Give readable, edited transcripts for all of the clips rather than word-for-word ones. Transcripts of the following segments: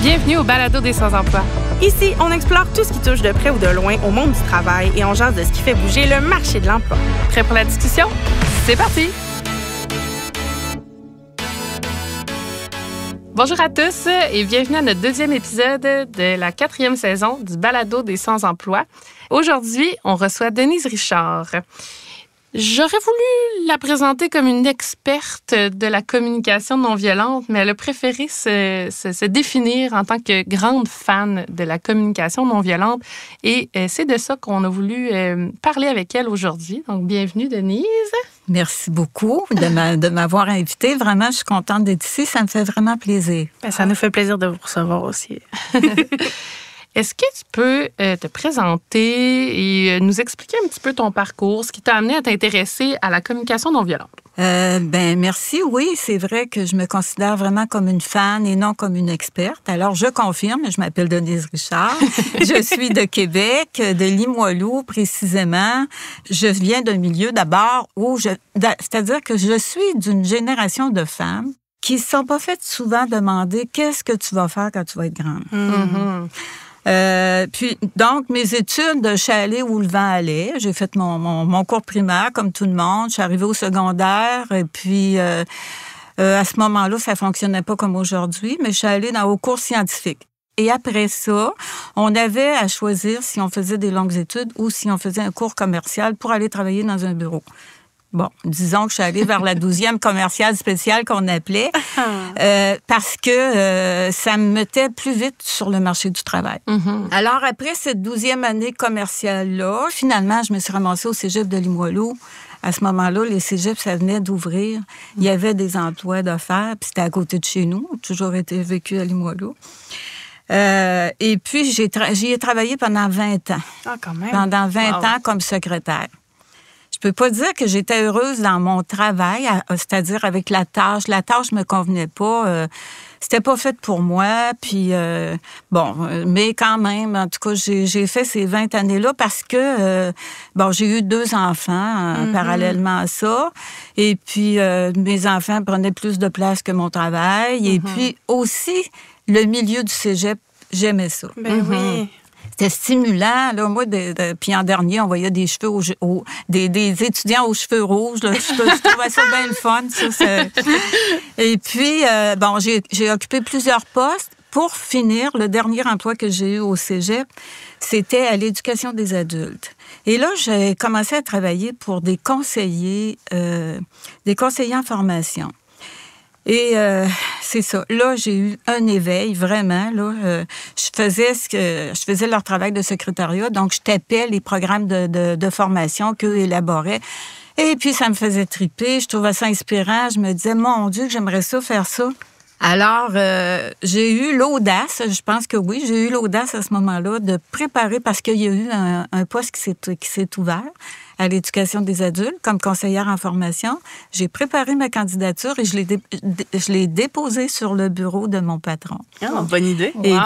Bienvenue au Balado des sans-emploi. Ici, on explore tout ce qui touche de près ou de loin au monde du travail et on jase de ce qui fait bouger le marché de l'emploi. Prêt pour la discussion? C'est parti! Bonjour à tous et bienvenue à notre deuxième épisode de la 4e saison du Balado des sans-emploi. Aujourd'hui, on reçoit Denise Richard. J'aurais voulu la présenter comme une experte de la communication non violente, mais elle a préféré se définir en tant que grande fan de la communication non violente. Et c'est de ça qu'on a voulu parler avec elle aujourd'hui. Donc, bienvenue, Denise. Merci beaucoup de m'avoir invitée. Vraiment, je suis contente d'être ici. Ça me fait vraiment plaisir. Ben, ça nous fait plaisir de vous recevoir aussi. Est-ce que tu peux te présenter et nous expliquer un petit peu ton parcours, ce qui t'a amené à t'intéresser à la communication non violente? Merci. Oui, c'est vrai que je me considère vraiment comme une fan et non comme une experte. Alors, je confirme, je m'appelle Denise Richard. Je suis de Québec, de Limoilou précisément. Je viens d'un milieu d'abord c'est-à-dire que je suis d'une génération de femmes qui ne se sont pas faites souvent demander qu'est-ce que tu vas faire quand tu vas être grande. Mm-hmm. Puis, donc, mes études, je suis allée où le vent allait. J'ai fait mon cours primaire, comme tout le monde. Je suis arrivée au secondaire. Et puis, à ce moment-là, ça fonctionnait pas comme aujourd'hui, mais je suis allée au cours scientifique. Et après ça, on avait à choisir si on faisait des longues études ou si on faisait un cours commercial pour aller travailler dans un bureau. Bon, disons que je suis allée vers la 12e commerciale spéciale qu'on appelait parce que ça me mettait plus vite sur le marché du travail. Mm-hmm. Alors, après cette 12e année commerciale-là, finalement, je me suis ramassée au cégep de Limoilou. À ce moment-là, les cégeps, ça venait d'ouvrir. Il y avait des emplois d'affaires, puis c'était à côté de chez nous. J'ai toujours été vécue à Limoilou. Et puis, j'y ai travaillé pendant 20 ans. Ah, quand même. Pendant 20 ans comme secrétaire. Je peux pas dire que j'étais heureuse dans mon travail, c'est-à-dire avec la tâche. La tâche me convenait pas. C'était pas fait pour moi. Puis, mais quand même, en tout cas, j'ai fait ces 20 années-là parce que, j'ai eu 2 enfants parallèlement à ça. Et puis, mes enfants prenaient plus de place que mon travail. Et puis, aussi, le milieu du cégep, j'aimais ça. Ben oui. C'était stimulant. Là, moi, puis en dernier, on voyait des cheveux des étudiants aux cheveux rouges. Là. Je trouvais ça bien le fun. Ça. Et puis, j'ai occupé plusieurs postes. Pour finir, le dernier emploi que j'ai eu au cégep, c'était à l'éducation des adultes. Et là, j'ai commencé à travailler pour des conseillers en formation. Et c'est ça. Là, j'ai eu un éveil, vraiment. Là, je faisais leur travail de secrétariat, donc je tapais les programmes de formation qu'eux élaboraient. Et puis, ça me faisait triper. Je trouvais ça inspirant. Je me disais, mon Dieu, que j'aimerais ça, faire ça. Alors, j'ai eu l'audace, je pense que oui, j'ai eu l'audace à ce moment-là de préparer, parce qu'il y a eu un poste qui s'est ouvert à l'éducation des adultes comme conseillère en formation. J'ai préparé ma candidature et je l'ai déposée sur le bureau de mon patron. Ah, bonne idée. Et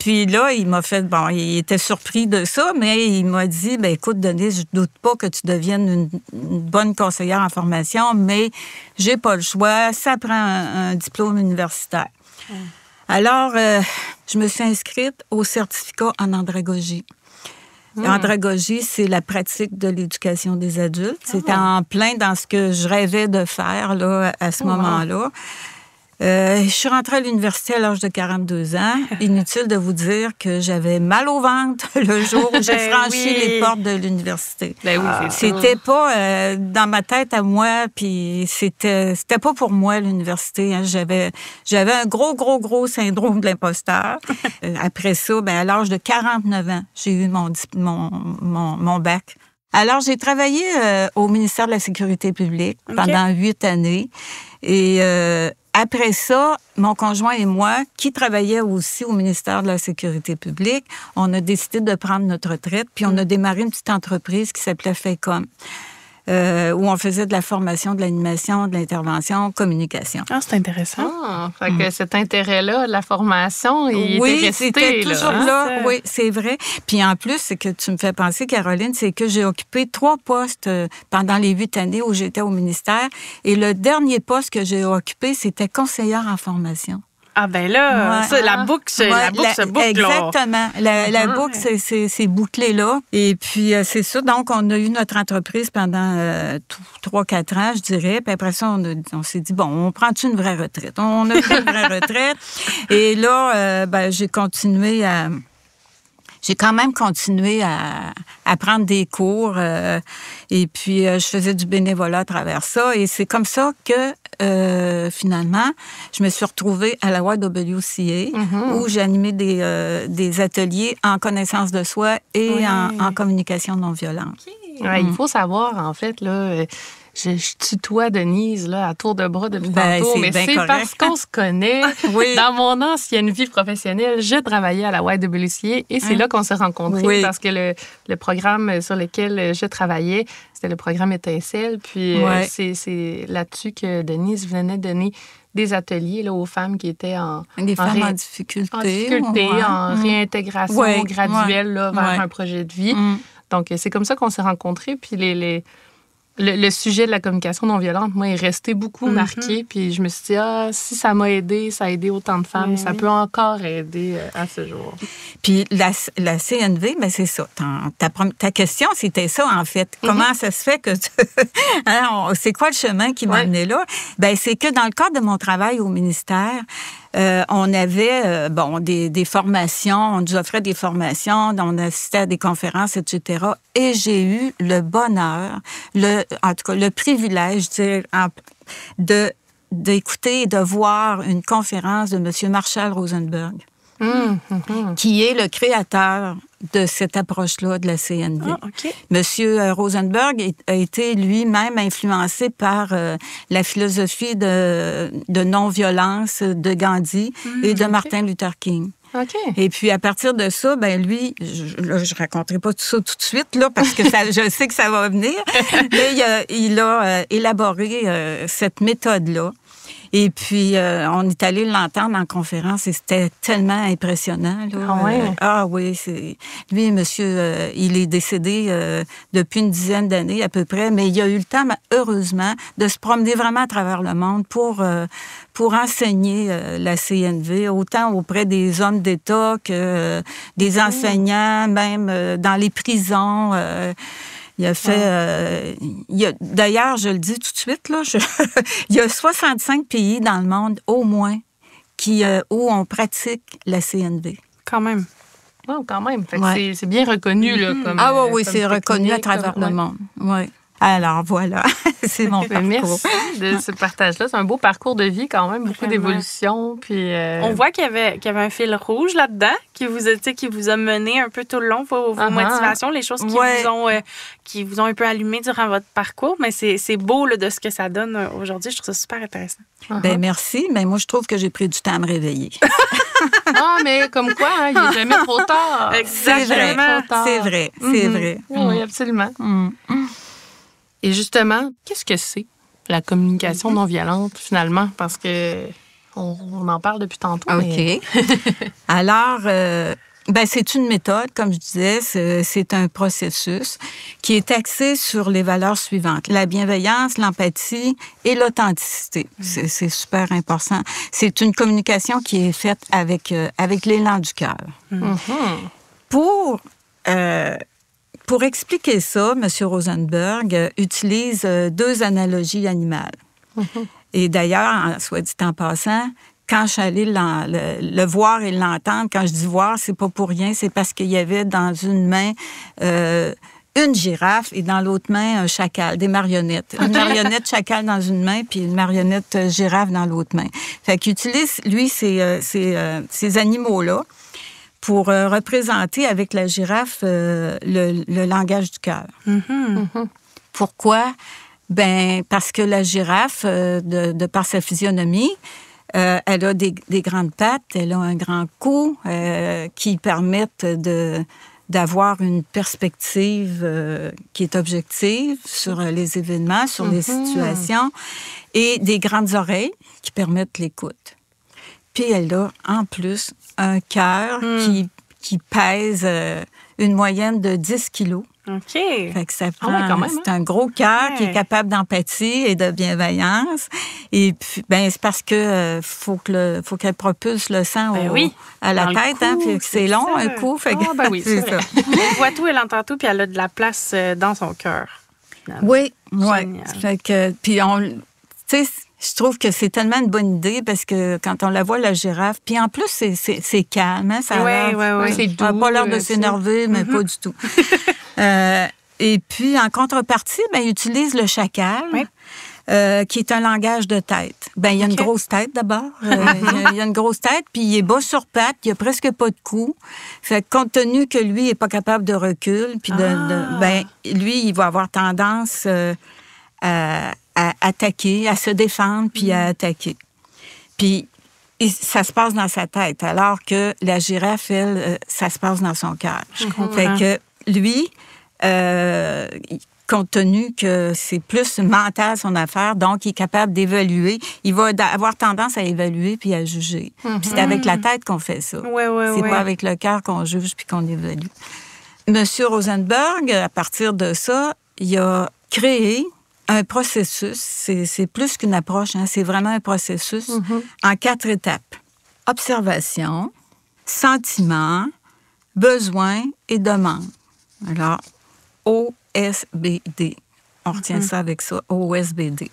puis là, il m'a fait, il était surpris de ça, mais il m'a dit, écoute, Denise, je doute pas que tu deviennes une bonne conseillère en formation, mais j'ai pas le choix, ça prend un diplôme universitaire. Alors, je me suis inscrite au certificat en andragogie. L'andragogie, c'est la pratique de l'éducation des adultes. C'était en plein dans ce que je rêvais de faire là, à ce moment-là. Je suis rentrée à l'université à l'âge de 42 ans. Inutile de vous dire que j'avais mal au ventre le jour où j'ai franchi les portes de l'université. C'était pas dans ma tête à moi, puis c'était pas pour moi l'université. Hein. J'avais un gros syndrome de l'imposteur. Après ça, à l'âge de 49 ans, j'ai eu mon bac. Alors, j'ai travaillé au ministère de la Sécurité publique pendant 8 années. Et après ça, mon conjoint et moi, qui travaillaient aussi au ministère de la Sécurité publique, on a décidé de prendre notre retraite, puis on a démarré une petite entreprise qui s'appelait FECOM, où on faisait de la formation, de l'animation, de l'intervention, communication. Ah, c'est intéressant. Fait que cet intérêt-là, la formation, il était resté, c'était toujours là. Hein? Oui, c'est vrai. Puis en plus, ce que tu me fais penser, Caroline, c'est que j'ai occupé 3 postes pendant les 8 années où j'étais au ministère. Et le dernier poste que j'ai occupé, c'était conseillère en formation. Ah ben là, ça, la boucle se boucle. Exactement. La boucle, c'est bouclé là. Et puis, c'est ça. Donc, on a eu notre entreprise pendant 3-4 ans, je dirais. Puis après ça, on s'est dit, bon, on prend-tu une vraie retraite? On a pris une vraie retraite. Et là, j'ai quand même continué à prendre des cours et puis je faisais du bénévolat à travers ça. Et c'est comme ça que, finalement, je me suis retrouvée à la YWCA où j'ai animé des ateliers en connaissance de soi et en communication non violente. Okay. Ouais, il faut savoir, en fait, là... Je tutoie Denise là, à tour de bras depuis tantôt, mais c'est correct. Parce qu'on se connaît. Oui. Dans mon ancienne vie professionnelle, je travaillais à la YWCA et c'est là qu'on s'est rencontrés parce que le programme sur lequel je travaillais, c'était le programme Étincelle. Puis c'est là-dessus que Denise venait donner des ateliers là, aux femmes qui étaient en difficulté, en réintégration graduelle là, vers un projet de vie. Donc, c'est comme ça qu'on s'est rencontrés. Puis le sujet de la communication non violente, moi, est resté beaucoup marqué. Puis je me suis dit, si ça m'a aidé, ça a aidé autant de femmes, ça peut encore aider à ce jour. Puis la CNV, bien, c'est ça. Ta question, c'était ça, en fait. Comment ça se fait que Alors, c'est quoi le chemin qui m'a amené là? Bien, c'est que dans le cadre de mon travail au ministère, on avait des formations, on nous offrait des formations, on assistait à des conférences, etc. Et j'ai eu le bonheur, en tout cas le privilège d'écouter et de voir une conférence de M. Marshall Rosenberg, qui est le créateur de cette approche-là de la CNV. Monsieur Rosenberg a été lui-même influencé par la philosophie de non-violence de Gandhi et de Martin Luther King. Et puis, à partir de ça, lui, je raconterai pas tout ça tout de suite, là, parce que je sais que ça va venir, mais il a élaboré cette méthode-là. Et puis, on est allé l'entendre en conférence et c'était tellement impressionnant. Là. Lui, monsieur, il est décédé depuis une dizaine d'années à peu près, mais il a eu le temps, heureusement, de se promener vraiment à travers le monde pour enseigner la CNV, autant auprès des hommes d'État que des enseignants, même dans les prisons. Il a fait... d'ailleurs, je le dis tout de suite, là, il y a 65 pays dans le monde, au moins, où on pratique la CNV. Quand même. Oh, quand même. Fait que c'est bien reconnu. Là, comme, oui, c'est reconnu à travers le monde. Oui. Alors, voilà, c'est mon parcours. Merci de ce partage-là. C'est un beau parcours de vie quand même, beaucoup d'évolution. Puis, on voit qu'il y avait un fil rouge là-dedans qui vous a mené un peu tout le long, vos motivations, les choses qui vous ont un peu allumé durant votre parcours. Mais c'est beau là, de ce que ça donne aujourd'hui. Je trouve ça super intéressant. Ben merci, mais moi, je trouve que j'ai pris du temps à me réveiller. Mais comme quoi, il n'est jamais trop tard. Exactement. C'est vrai. Oui, absolument. Et justement, qu'est-ce que c'est la communication non violente, finalement? Parce que on en parle depuis tantôt. OK. Alors, c'est une méthode, comme je disais, c'est un processus qui est axé sur les valeurs suivantes. La bienveillance, l'empathie et l'authenticité. C'est super important. C'est une communication qui est faite avec l'élan du cœur. Pour expliquer ça, M. Rosenberg utilise 2 analogies animales. Et d'ailleurs, soit dit en passant, quand je suis allée le voir et l'entendre, quand je dis voir, c'est pas pour rien, c'est parce qu'il y avait dans une main une girafe et dans l'autre main un chacal, des marionnettes. Une marionnette chacal dans une main puis une marionnette girafe dans l'autre main. Fait qu'il utilise, lui, ces animaux-là pour représenter avec la girafe le langage du cœur. Pourquoi? Parce que la girafe, de par sa physionomie, elle a des grandes pattes, elle a un grand cou qui permettent d'avoir une perspective qui est objective sur les événements, sur les situations, et des grandes oreilles qui permettent l'écoute. Puis elle a, en plus, un cœur qui pèse une moyenne de 10 kilos. OK. Fait que ça prend, quand même, c'est un gros cœur qui est capable d'empathie et de bienveillance. Et puis, c'est parce que faut qu'elle propulse le sang à la tête, puis c'est long, ça. Un coup. Fait que, oui, c'est ça. Elle voit tout, elle entend tout, puis elle a de la place dans son cœur. Oui. Fait que, puis tu sais, je trouve que c'est tellement une bonne idée parce que quand on la voit, la girafe, puis en plus, c'est calme, hein, ça c'est doux. Elle n'a pas l'air de s'énerver, mais pas du tout. Et puis, en contrepartie, il utilise le chacal, qui est un langage de tête. Il y a une grosse tête d'abord. Il y a une grosse tête, puis il est bas sur pattes, il n'y a presque pas de cou. Fait que compte tenu que lui n'est pas capable de recul, puis lui, il va avoir tendance à attaquer, à se défendre, puis à attaquer. Puis, ça se passe dans sa tête, alors que la girafe, elle, ça se passe dans son cœur. Je comprends. Fait que lui, compte tenu que c'est plus mental son affaire, donc il est capable d'évaluer. Il va avoir tendance à évaluer puis à juger. Puis c'est avec la tête qu'on fait ça. C'est pas avec le cœur qu'on juge puis qu'on évalue. Monsieur Rosenberg, à partir de ça, il a créé un processus. C'est plus qu'une approche, hein, c'est vraiment un processus en 4 étapes. Observation, sentiment, besoin et demande. Alors, OSBD. On retient ça avec ça, OSBD.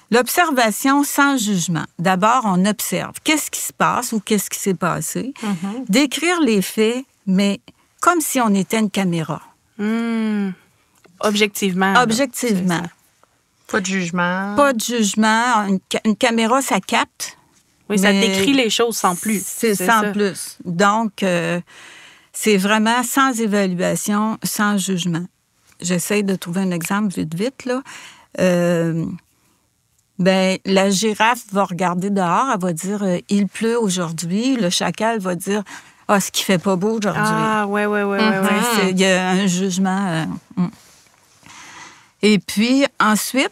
L'observation sans jugement. D'abord, on observe. Qu'est-ce qui se passe ou qu'est-ce qui s'est passé? Décrire les faits, mais comme si on était une caméra. Objectivement. Objectivement. Pas de jugement. Pas de jugement. Une caméra, ça capte. Oui, ça décrit les choses sans plus. C'est sans ça. plus. Donc, c'est vraiment sans évaluation, sans jugement. J'essaie de trouver un exemple vite, là. La girafe va regarder dehors, elle va dire « Il pleut aujourd'hui ». Le chacal va dire « Ah, ce qui fait pas beau aujourd'hui ». Oui. Il y a un jugement. Et puis, ensuite,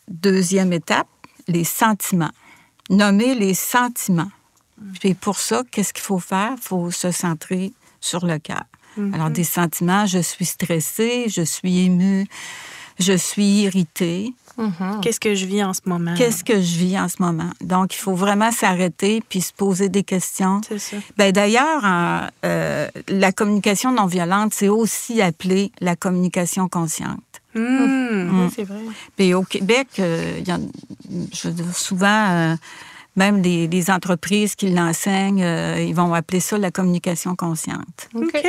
deuxième étape, les sentiments. Nommer les sentiments. Puis pour ça, qu'est-ce qu'il faut faire? Il faut se centrer sur le cœur. Alors, des sentiments, je suis stressée, je suis émue, je suis irritée. Qu'est-ce que je vis en ce moment? Qu'est-ce que je vis en ce moment? Donc, il faut vraiment s'arrêter puis se poser des questions. C'est ça. D'ailleurs, la communication non violente, c'est aussi appelé la communication consciente. Oui, c'est vrai. Puis au Québec, je veux dire, souvent, même les entreprises qui l'enseignent, ils vont appeler ça la communication consciente. OK.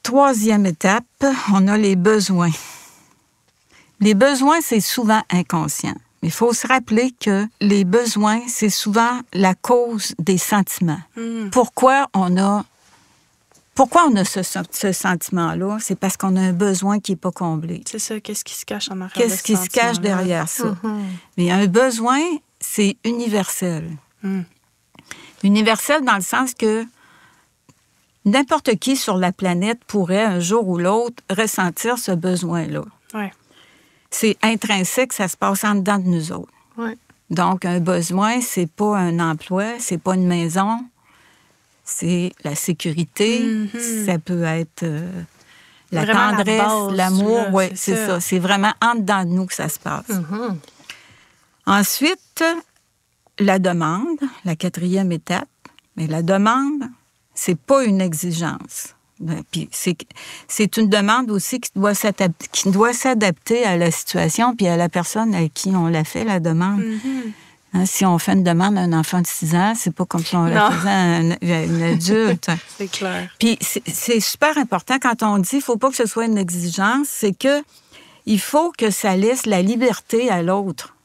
Troisième étape, on a les besoins. Les besoins, c'est souvent inconscient. Il faut se rappeler que les besoins, c'est souvent la cause des sentiments. Pourquoi on a ce sentiment-là? C'est parce qu'on a un besoin qui n'est pas comblé. C'est ça. Qu'est-ce qui se cache en arrière de Qu'est-ce qui se cache derrière ça? Mais un besoin, c'est universel. Universel dans le sens que n'importe qui sur la planète pourrait, un jour ou l'autre, ressentir ce besoin-là. Ouais. C'est intrinsèque, ça se passe en dedans de nous autres. Ouais. Donc, un besoin, c'est pas un emploi, c'est pas une maison, c'est la sécurité, ça peut être la vraiment tendresse, l'amour. Oui, c'est ça. C'est vraiment en dedans de nous que ça se passe. Ensuite, la demande, la 4e étape. Mais la demande, c'est pas une exigence. Puis c'est une demande aussi qui doit s'adapter à la situation puis à la personne à qui on l'a fait, la demande. Hein, si on fait une demande à un enfant de 6 ans, c'est pas comme si on la faisait à un adulte. C'est clair. Puis c'est super important quand on dit qu'il ne faut pas que ce soit une exigence, c'est que il faut que ça laisse la liberté à l'autre.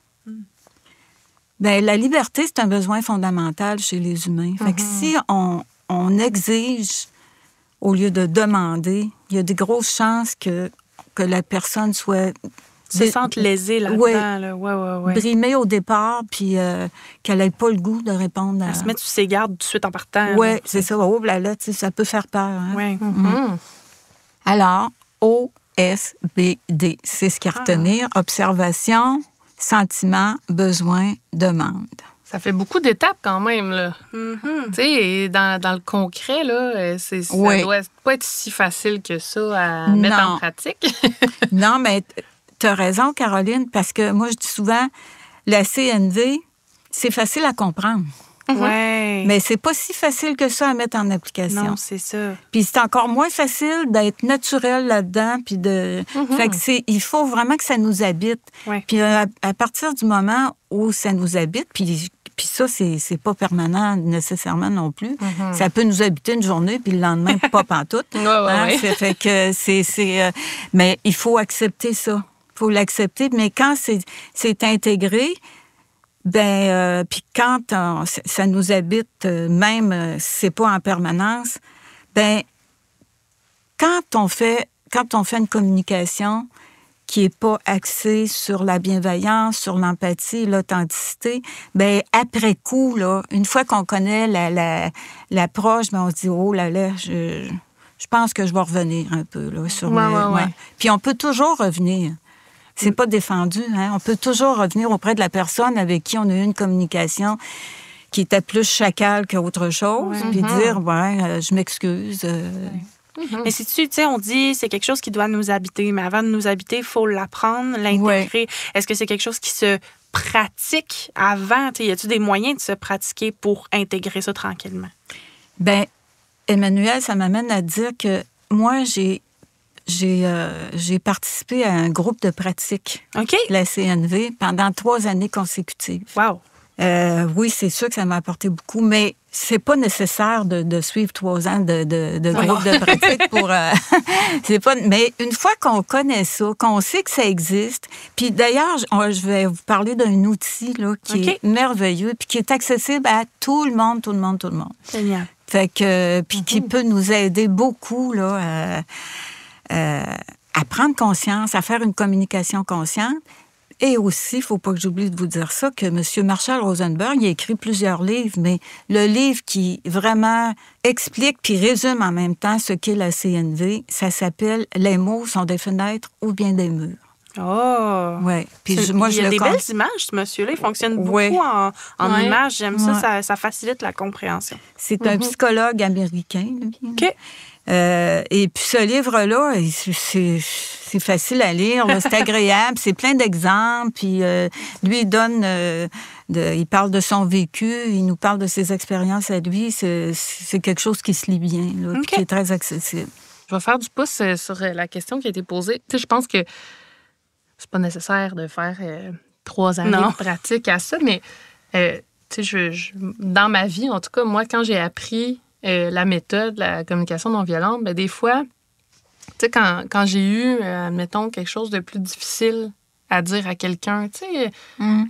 La liberté, c'est un besoin fondamental chez les humains. Fait que si on exige au lieu de demander, il y a des grosses chances que la personne soit... Se sente lésée là-dedans. Ouais. Brimée au départ, puis qu'elle n'ait pas le goût de répondre à... Elle se met sur ses gardes tout de suite en partant. Oui, c'est ça. Oh là là, ça peut faire peur. Hein? Oui. Alors, OSBD, c'est ce qu'il y a à retenir. Observation, sentiment, besoin, demande. Ça fait beaucoup d'étapes quand même, là. Mm-hmm. Tu sais, dans le concret, là, ça doit pas être si facile que ça à mettre en pratique. Non, mais tu as raison, Caroline, parce que moi, je dis souvent, la CNV, c'est facile à comprendre. Ouais. Mais c'est pas si facile que ça à mettre en application. Non, c'est ça. Puis c'est encore moins facile d'être naturel là-dedans. Puis Fait que il faut vraiment que ça nous habite. Ouais. Puis à partir du moment où ça nous habite, puis ça, c'est pas permanent nécessairement non plus. Ça peut nous habiter une journée, puis le lendemain, pas pantoute. Fait que mais il faut accepter ça. Il faut l'accepter. Mais quand c'est intégré, puis quand ça nous habite, même si c'est pas en permanence, quand on fait une communication qui est pas axée sur la bienveillance, sur l'empathie, l'authenticité, après coup, là, une fois qu'on connaît l'approche, on se dit, oh là là, je pense que je vais revenir un peu là, sur Puis on peut toujours revenir. C'est pas défendu, hein? On peut toujours revenir auprès de la personne avec qui on a eu une communication qui était plus chacal qu'autre chose, puis dire, je m'excuse. Mais si tu sais, on dit c'est quelque chose qui doit nous habiter, mais avant de nous habiter, il faut l'apprendre, l'intégrer. Est-ce que c'est quelque chose qui se pratique avant? Y a-t-il des moyens de se pratiquer pour intégrer ça tranquillement? Emmanuel, ça m'amène à dire que moi, j'ai participé à un groupe de pratique de la CNV pendant 3 années consécutives. Wow! Oui, c'est sûr que ça m'a apporté beaucoup, mais c'est pas nécessaire de suivre 3 ans de groupe de pratique pour... c'est pas... Mais une fois qu'on connaît ça, qu'on sait que ça existe, puis d'ailleurs, je vais vous parler d'un outil là, qui est merveilleux, puis qui est accessible à tout le monde. Génial. Fait que... Puis qui peut nous aider beaucoup, là, à prendre conscience, à faire une communication consciente. Et aussi, il ne faut pas que j'oublie de vous dire ça, que M. Marshall Rosenberg, il a écrit plusieurs livres, mais le livre qui vraiment explique puis résume en même temps ce qu'est la CNV, ça s'appelle « Les mots sont des fenêtres ou bien des murs ». Oh! Oui. Puis il y a des belles images, ce monsieur-là. Il fonctionne beaucoup en images. J'aime ça. Ça facilite la compréhension. C'est un psychologue américain. Lui. OK. Et puis ce livre-là, c'est facile à lire, là, c'est agréable, c'est plein d'exemples. Puis lui, il donne, il parle de son vécu, il nous parle de ses expériences à lui. C'est quelque chose qui se lit bien, là, puis qui est très accessible. Je vais faire du pouce sur la question qui a été posée. Tu sais, je pense que c'est pas nécessaire de faire 3 années de pratique à ça, mais tu sais, dans ma vie, en tout cas, moi, quand j'ai appris la méthode, la communication non violente, des fois, tu sais, quand j'ai eu, admettons, quelque chose de plus difficile à dire à quelqu'un, tu sais,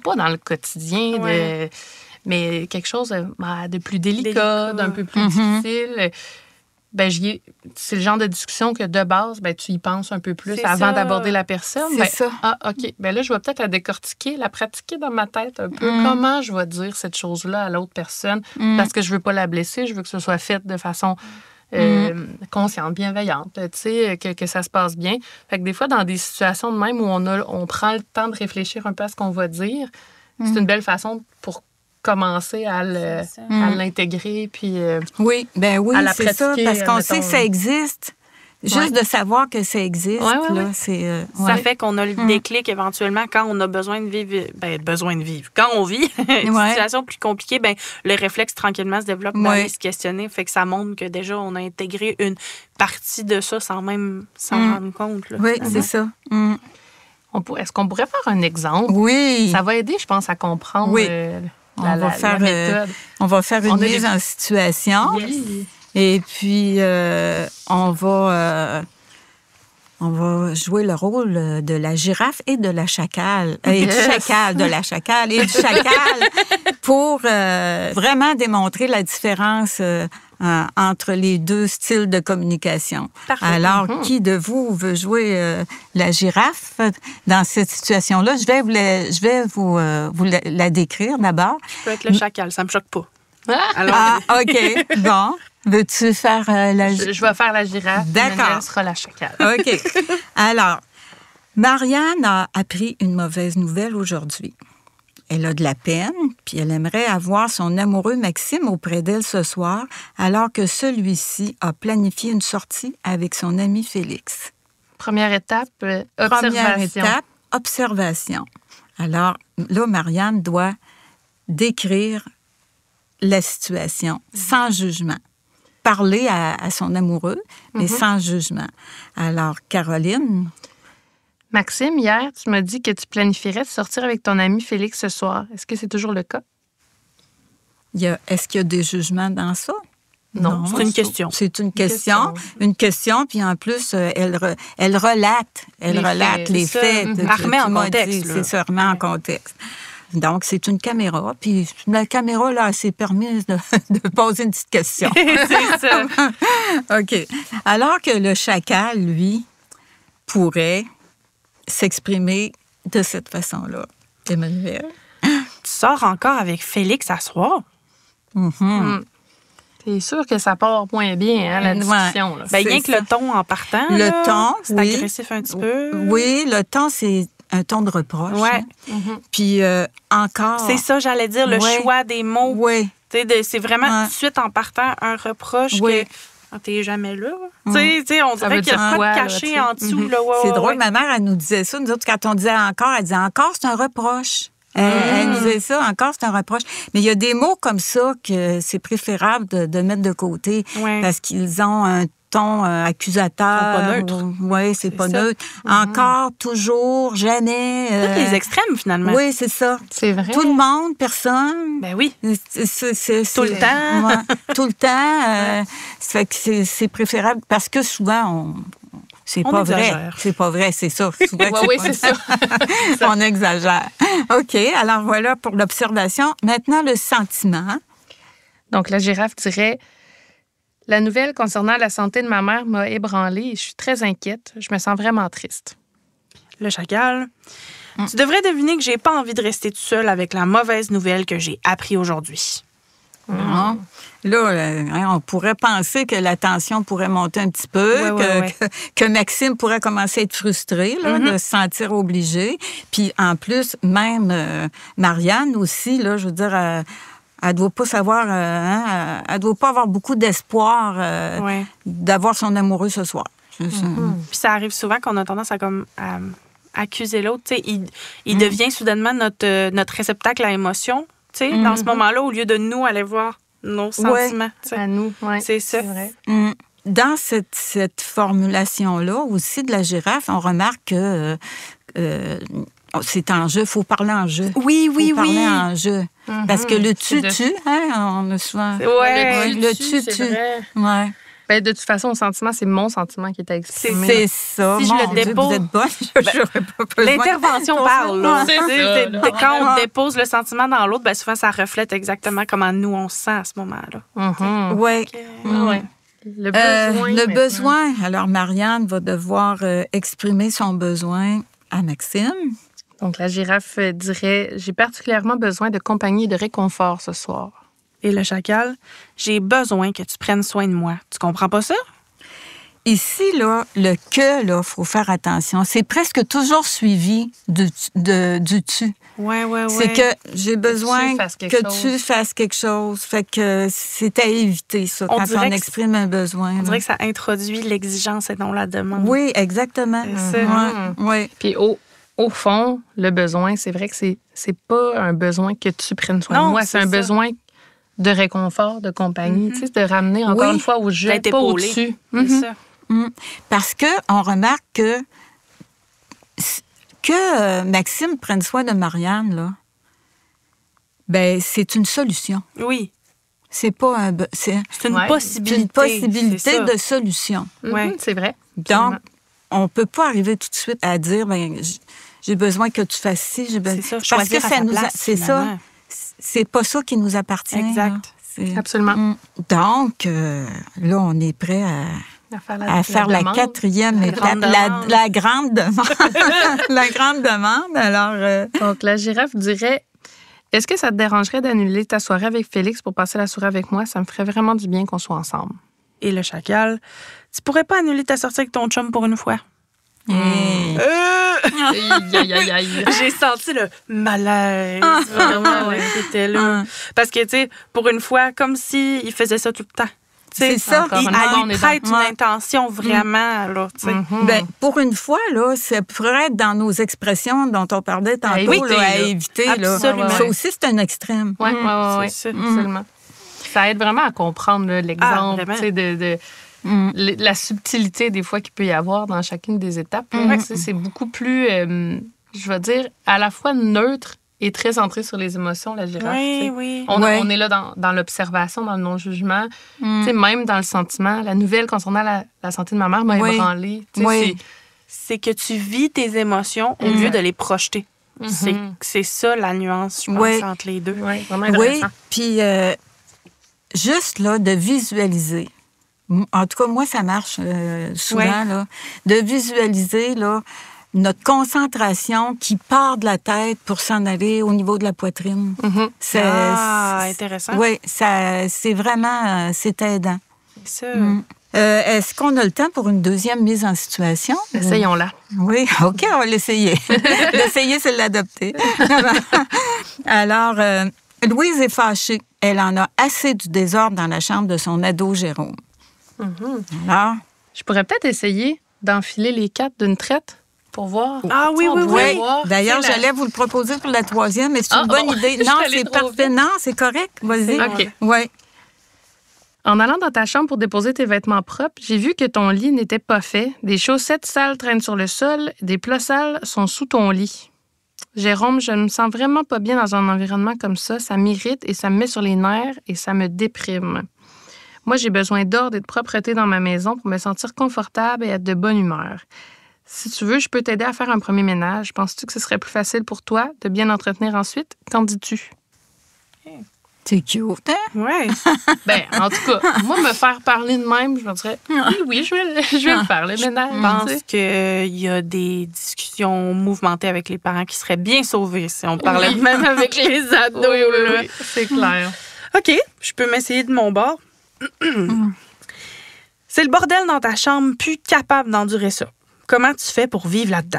pas dans le quotidien, mais quelque chose de plus délicat, d'un peu plus difficile, c'est le genre de discussion que, de base, tu y penses un peu plus avant d'aborder la personne. C'est ça. Ah, OK. Là, je vais peut-être la décortiquer, la pratiquer dans ma tête un peu. Comment je vais dire cette chose-là à l'autre personne? Parce que je veux pas la blesser, je veux que ce soit fait de façon consciente, bienveillante, tu sais, que ça se passe bien. Fait que des fois, dans des situations de même où on prend le temps de réfléchir un peu à ce qu'on va dire, c'est une belle façon pour commencer à l'intégrer, puis oui, à la c'est ça, parce qu'on sait que ça existe. Juste de savoir que ça existe, là, c'est... Ça fait qu'on a le déclic éventuellement quand on a besoin de vivre. Quand on vit une situation plus compliquée, le réflexe tranquillement se développe d'aller se questionner. Fait que ça montre que déjà, on a intégré une partie de ça sans même s'en rendre compte. Là. Oui, c'est ça. Est-ce qu'on pourrait faire un exemple? Oui. Ça va aider, je pense, à comprendre la méthode. On va faire une mise en situation. Yes. Et puis, on va jouer le rôle de la girafe et de la chacale. Et du chacal, de la chacale et du chacal pour vraiment démontrer la différence entre les 2 styles de communication. Parfait. Alors, qui de vous veut jouer la girafe dans cette situation-là? Je vais vous la décrire d'abord. Je peux être le chacal, ça me choque pas. Alors, OK. Bon. Veux-tu faire la girafe? Je vais faire la girafe. D'accord. Elle sera la chacale. OK. Alors, Marianne a appris une mauvaise nouvelle aujourd'hui. elle a de la peine, puis elle aimerait avoir son amoureux Maxime auprès d'elle ce soir, alors que celui-ci a planifié une sortie avec son ami Félix. Première étape, observation. Première étape, observation. Alors, là, Marianne doit décrire la situation sans jugement. Parler à son amoureux, mais sans jugement. Alors, Caroline... Maxime, hier, tu m'as dit que tu planifierais de sortir avec ton ami Félix ce soir. Est-ce que c'est toujours le cas? Est-ce qu'il y a des jugements dans ça? Non, c'est une question. C'est une question. Une question, puis en plus, elle relate les faits. Elle remet en contexte. C'est ça, remet en contexte. Donc, c'est une caméra, puis la caméra, là, elle s'est permise de poser une petite question. C'est ça. OK. Alors que le chacal, lui, pourrait s'exprimer de cette façon-là. Emmanuel? Tu sors encore avec Félix à soir? C'est sûr que ça part moins bien, hein, la discussion. Là. Bien que le ton en partant, le ton, c'est agressif un petit peu. Oui, le ton, c'est un ton de reproche. Ouais. Hein. Puis encore... C'est ça, j'allais dire, le choix des mots. Oui. C'est vraiment tout de suite en partant un reproche que... T'es jamais là. On dirait qu'il y a pas de caché en dessous. Là, c'est drôle, ma mère, elle nous disait ça. Nous autres, quand on disait encore, elle disait encore, c'est un reproche. Elle nous disait ça, encore, c'est un reproche. Mais il y a des mots comme ça que c'est préférable de mettre de côté parce qu'ils ont un ton accusateur. Ils sont pas neutres. Oui, c'est pas neutre. Encore, toujours, jamais. Tous les extrêmes, finalement. Oui, c'est ça. C'est vrai. Tout le monde, personne. Ben oui. Tout le temps. Tout le temps. Ça fait que c'est préférable parce que souvent, c'est pas vrai. C'est pas vrai, c'est ça. Oui, c'est ça. On exagère. OK, alors voilà pour l'observation. Maintenant, le sentiment. Donc, la girafe dirait... La nouvelle concernant la santé de ma mère m'a ébranlée et je suis très inquiète. Je me sens vraiment triste. Le chacal. Tu devrais deviner que j'ai pas envie de rester toute seule avec la mauvaise nouvelle que j'ai appris aujourd'hui. Là, on pourrait penser que la tension pourrait monter un petit peu, que Maxime pourrait commencer à être frustré, là, de se sentir obligé. Puis en plus, même Marianne aussi, là, je veux dire... elle ne doit pas savoir, elle doit pas avoir beaucoup d'espoir d'avoir son amoureux ce soir. Puis ça arrive souvent qu'on a tendance à accuser l'autre. Il devient soudainement notre réceptacle à émotion. Dans ce moment-là, au lieu de nous aller voir nos sentiments. À nous, c'est ça. C'est vrai. Dans cette formulation-là aussi de la girafe, on remarque que c'est en jeu, il faut parler en jeu. Oui. Parler en jeu. Parce que le tu-tu, on a souvent... Le tu-tu. Ouais. Ben, de toute façon, le sentiment, c'est mon sentiment qui est exprimé. C'est ça. Si je le dépose... Vous êtes bonne, j'aurais pas besoin. L'intervention parle. Là. C'est ça, quand on dépose le sentiment dans l'autre, ben souvent, ça reflète exactement comment nous, on se sent à ce moment-là. Oui. Le besoin. Alors, Marianne va devoir exprimer son besoin à Maxime. Donc, la girafe dirait « J'ai particulièrement besoin de compagnie et de réconfort ce soir. » Et le chacal, « J'ai besoin que tu prennes soin de moi. Tu comprends pas ça? » Ici, là, le « que », là, faut faire attention. C'est presque toujours suivi du « tu ». Ouais. C'est que j'ai besoin que tu fasses quelque chose. Fait que c'est à éviter, ça, quand on exprime un besoin. On dirait que ça introduit l'exigence et non la demande. Oui, exactement. C'est ça. Oui. Puis au fond, le besoin, c'est vrai que c'est pas un besoin que tu prennes soin de moi, c'est un besoin de réconfort, de compagnie, tu sais, de ramener encore une fois au jeu, pas au-dessus. C'est ça. Parce qu'on remarque que Maxime prenne soin de Marianne, là, ben c'est une solution. Oui. C'est pas un... C'est une possibilité. Une possibilité de solution. C'est vrai. Donc, on peut pas arriver tout de suite à dire, ben j'ai besoin que tu fasses ci. C'est ça, parce que ça nous c'est ça. C'est pas ça qui nous appartient. Exact. Absolument. Donc, là, on est prêt à faire la quatrième étape, la grande demande. La grande demande. Alors, donc, la girafe dirait « Est-ce que ça te dérangerait d'annuler ta soirée avec Félix pour passer la soirée avec moi? Ça me ferait vraiment du bien qu'on soit ensemble. » Et le chacal, « Tu pourrais pas annuler ta sortie avec ton chum pour une fois? » J'ai senti le malaise vraiment qui était là. Parce que, tu sais, pour une fois, comme s'il faisait ça tout le temps. C'est ça. Elle lui prête une intention vraiment. Là, ben, pour une fois, là, ça pourrait être dans nos expressions dont on parlait tantôt, à éviter. Absolument. Ça aussi, c'est un extrême. Oui, absolument. Ça aide vraiment à comprendre là, l'exemple de la subtilité des fois qu'il peut y avoir dans chacune des étapes. C'est beaucoup plus, je vais dire, à la fois neutre et très centré sur les émotions, la girafe. Oui. On est là dans l'observation, dans le non-jugement. Même dans le sentiment. La nouvelle concernant la santé de ma mère m'a ébranlée. C'est que tu vis tes émotions au lieu de les projeter. C'est ça la nuance, je pense, entre les deux. Oui, vraiment intéressant. Puis juste là, de visualiser. En tout cas, moi, ça marche souvent, là, de visualiser là, notre concentration qui part de la tête pour s'en aller au niveau de la poitrine. C'est intéressant. Oui, c'est vraiment c'est aidant. C'est ça. Est-ce qu'on a le temps pour une deuxième mise en situation? Essayons-la. Oui, OK, on va l'essayer. L'essayer, c'est l'adopter. Alors, Louise est fâchée. Elle en a assez du désordre dans la chambre de son ado Jérôme. Alors? Je pourrais peut-être essayer d'enfiler les 4 d'une traite pour voir. Ah oui. D'ailleurs, j'allais vous le proposer pour la 3e, mais c'est une bonne idée. Non, c'est parfait. Non, c'est correct. Vas-y. OK. Oui. En allant dans ta chambre pour déposer tes vêtements propres, j'ai vu que ton lit n'était pas fait. Des chaussettes sales traînent sur le sol, des plats sales sont sous ton lit. Jérôme, je ne me sens vraiment pas bien dans un environnement comme ça. Ça m'irrite et ça me met sur les nerfs et ça me déprime. Moi, j'ai besoin d'ordre et de propreté dans ma maison pour me sentir confortable et être de bonne humeur. Si tu veux, je peux t'aider à faire un premier ménage. Penses-tu que ce serait plus facile pour toi de bien entretenir ensuite? Qu'en dis-tu? C'est cute, hein? Oui. Ben, en tout cas, moi, me faire parler de même, je me dirais, oui, je vais le faire, le ménage. Je pense qu'il y a des discussions mouvementées avec les parents qui seraient bien sauvées si on parlait même avec les ados. Oui, c'est clair. OK, je peux m'essayer de mon bord. C'est le bordel dans ta chambre, plus capable d'endurer ça. Comment tu fais pour vivre là-dedans?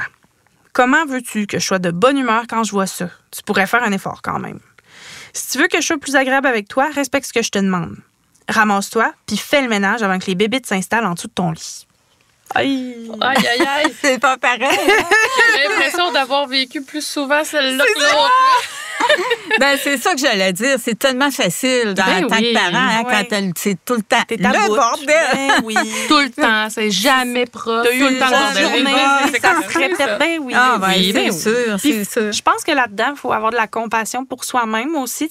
Comment veux-tu que je sois de bonne humeur quand je vois ça? Tu pourrais faire un effort quand même. Si tu veux que je sois plus agréable avec toi, respecte ce que je te demande. Ramasse-toi, puis fais le ménage avant que les bébites s'installent en dessous de ton lit. Aïe. C'est pas pareil. J'ai l'impression d'avoir vécu plus souvent celle-là que l'autre. Ben, c'est ça que j'allais dire. C'est tellement facile en tant que parent, quand c'est tout le temps le bordel. Tout le temps. C'est jamais propre. Tout le temps le bordel. Ça se répète bien, c'est sûr, c'est sûr. Je pense que là-dedans, il faut avoir de la compassion pour soi-même aussi.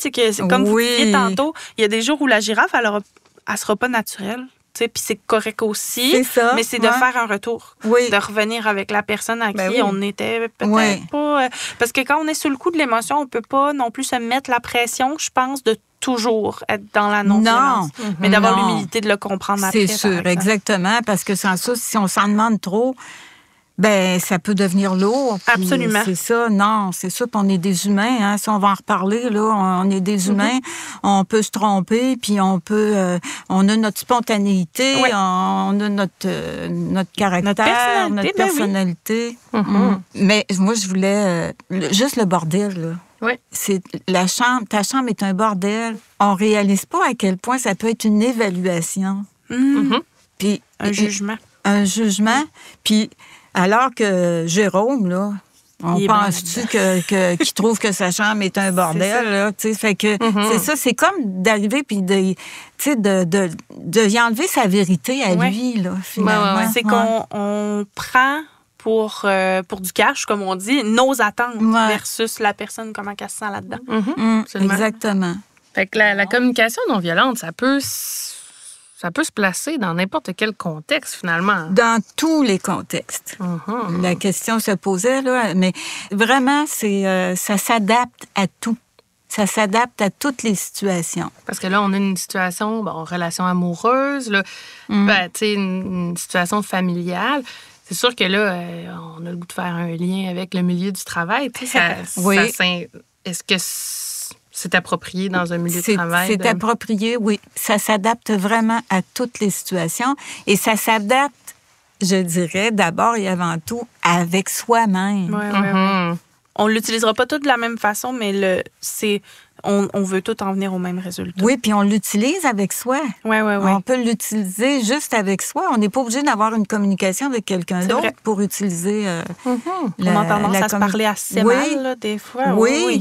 Comme vous disiez tantôt, il y a des jours où la girafe, elle sera pas naturelle. Puis c'est correct aussi, c'est ça, mais c'est de faire un retour, de revenir avec la personne à qui on était peut-être pas... Parce que quand on est sous le coup de l'émotion, on peut pas non plus se mettre la pression, je pense, de toujours être dans la non-violence, mais d'avoir l'humilité de le comprendre après. C'est sûr, exactement, parce que sans ça, si on s'en demande trop... Ben, ça peut devenir lourd. Absolument. C'est ça, c'est ça. Puis on est des humains, hein. Si on va en reparler, là, on est des humains. On peut se tromper, puis on a notre spontanéité, on a notre caractère, notre personnalité. Mais moi, je voulais juste le bordel, là. Oui. Ta chambre est un bordel. On réalise pas à quel point ça peut être une évaluation. Puis un jugement. Un jugement, puis alors que Jérôme, là, on pense-tu qu'il trouve que sa chambre est un bordel, là, tu sais, fait que c'est ça, c'est comme d'arriver puis de y enlever sa vérité à lui, là, finalement. C'est qu'on prend pour du cash, comme on dit, nos attentes versus la personne, comment elle se sent là-dedans. Exactement. Fait que la communication non violente, ça peut se placer dans n'importe quel contexte, finalement. Dans tous les contextes. La question se posait, là, mais vraiment, ça s'adapte à tout. Ça s'adapte à toutes les situations. Parce que là, on a une situation, relation amoureuse, là, une situation familiale. C'est sûr que là, on a le goût de faire un lien avec le milieu du travail. Est-ce que c'est approprié dans un milieu de travail? C'est approprié, oui. Ça s'adapte vraiment à toutes les situations et ça s'adapte je dirais, d'abord et avant tout, avec soi-même. Ouais. On ne l'utilisera pas tout de la même façon, mais on veut tout en venir au même résultat. Oui, puis on l'utilise avec soi. Oui. On peut l'utiliser juste avec soi. On n'est pas obligé d'avoir une communication avec quelqu'un d'autre pour utiliser on a tendance à se parler assez mal, là, des fois. Oui.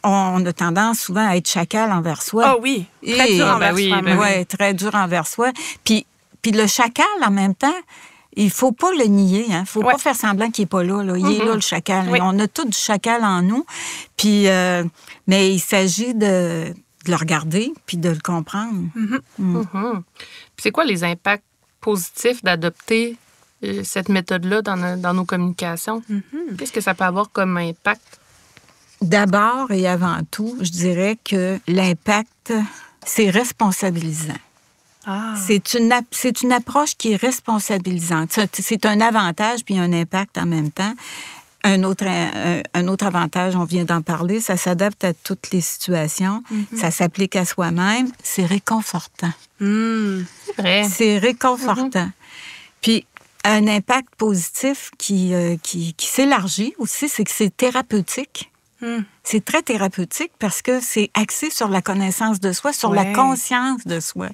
On a tendance souvent à être chacal envers soi. Ah oui, très dur envers soi. Oui, très dur envers soi. Puis le chacal, en même temps, il faut pas le nier. Il faut pas faire semblant qu'il n'est pas là. Il est là, le chacal. Oui. On a tout du chacal en nous. Puis, mais il s'agit de le regarder puis de le comprendre. Puis c'est quoi les impacts positifs d'adopter cette méthode-là dans nos communications? Qu'est-ce que ça peut avoir comme impact? D'abord et avant tout, je dirais que l'impact, c'est responsabilisant. C'est une approche qui est responsabilisante. C'est un avantage puis un impact en même temps. Un autre avantage, on vient d'en parler, ça s'adapte à toutes les situations. Ça s'applique à soi-même. C'est réconfortant. C'est vrai. C'est réconfortant. Puis, un impact positif qui s'élargit aussi, c'est que c'est thérapeutique. C'est très thérapeutique parce que c'est axé sur la connaissance de soi, sur la conscience de soi.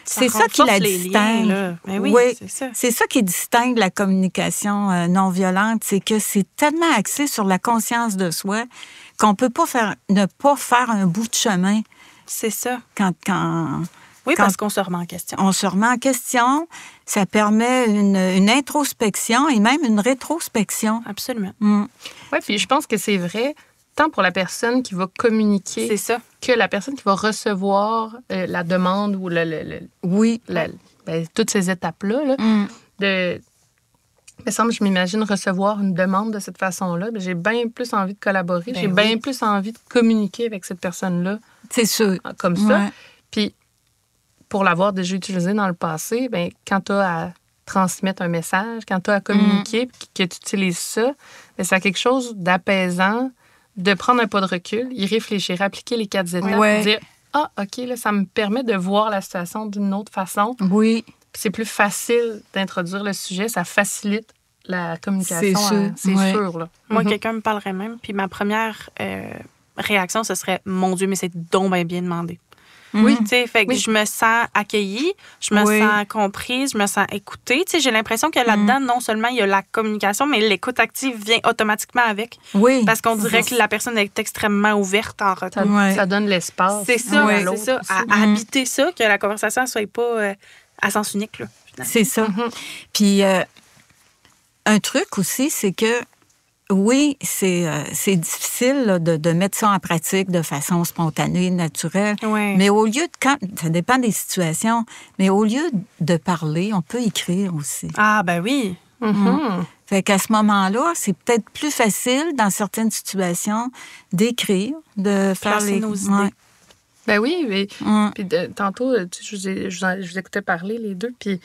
C'est ça qui la distingue. C'est ça qui distingue la communication non violente, c'est que c'est tellement axé sur la conscience de soi qu'on peut pas ne pas faire un bout de chemin. C'est ça. Oui, parce qu'on se remet en question. On se remet en question. Ça permet une introspection et même une rétrospection. Absolument. Oui, puis je pense que c'est vrai, tant pour la personne qui va communiquer que la personne qui va recevoir la demande ou toutes ces étapes-là. Il me semble, je m'imagine recevoir une demande de cette façon-là. J'ai bien plus envie de collaborer. J'ai bien plus envie de communiquer avec cette personne-là. C'est sûr. Comme ça. Puis, pour l'avoir déjà utilisé dans le passé, quand tu as à transmettre un message, quand tu as à communiquer, que tu utilises ça, c'est quelque chose d'apaisant, de prendre un pas de recul, y réfléchir, appliquer les 4 étapes, dire « Ah, OK, là, ça me permet de voir la situation d'une autre façon. » Oui. Puis c'est plus facile d'introduire le sujet, ça facilite la communication. C'est sûr. Là. Moi, quelqu'un me parlerait même, puis ma première réaction, ce serait « Mon Dieu, mais c'est donc bien demandé. » Oui, tu sais, fait que je me sens accueillie, je me sens comprise, je me sens écoutée. Tu sais, j'ai l'impression que là-dedans, non seulement il y a la communication, mais l'écoute active vient automatiquement avec. Oui. Parce qu'on dirait que la personne est extrêmement ouverte en retour. Ça donne l'espace. C'est ça, c'est ça. À habiter ça, que la conversation ne soit pas à sens unique, là. C'est ça. Puis, un truc aussi, c'est que oui, c'est difficile là, de mettre ça en pratique de façon spontanée, naturelle. Mais au lieu ça dépend des situations, mais au lieu de parler, on peut écrire aussi. Ah, ben oui. Fait qu'à ce moment-là, c'est peut-être plus facile, dans certaines situations, d'écrire, de faire nos idées. Ben oui, mais puis tantôt, je vous écoutais parler, les deux, puis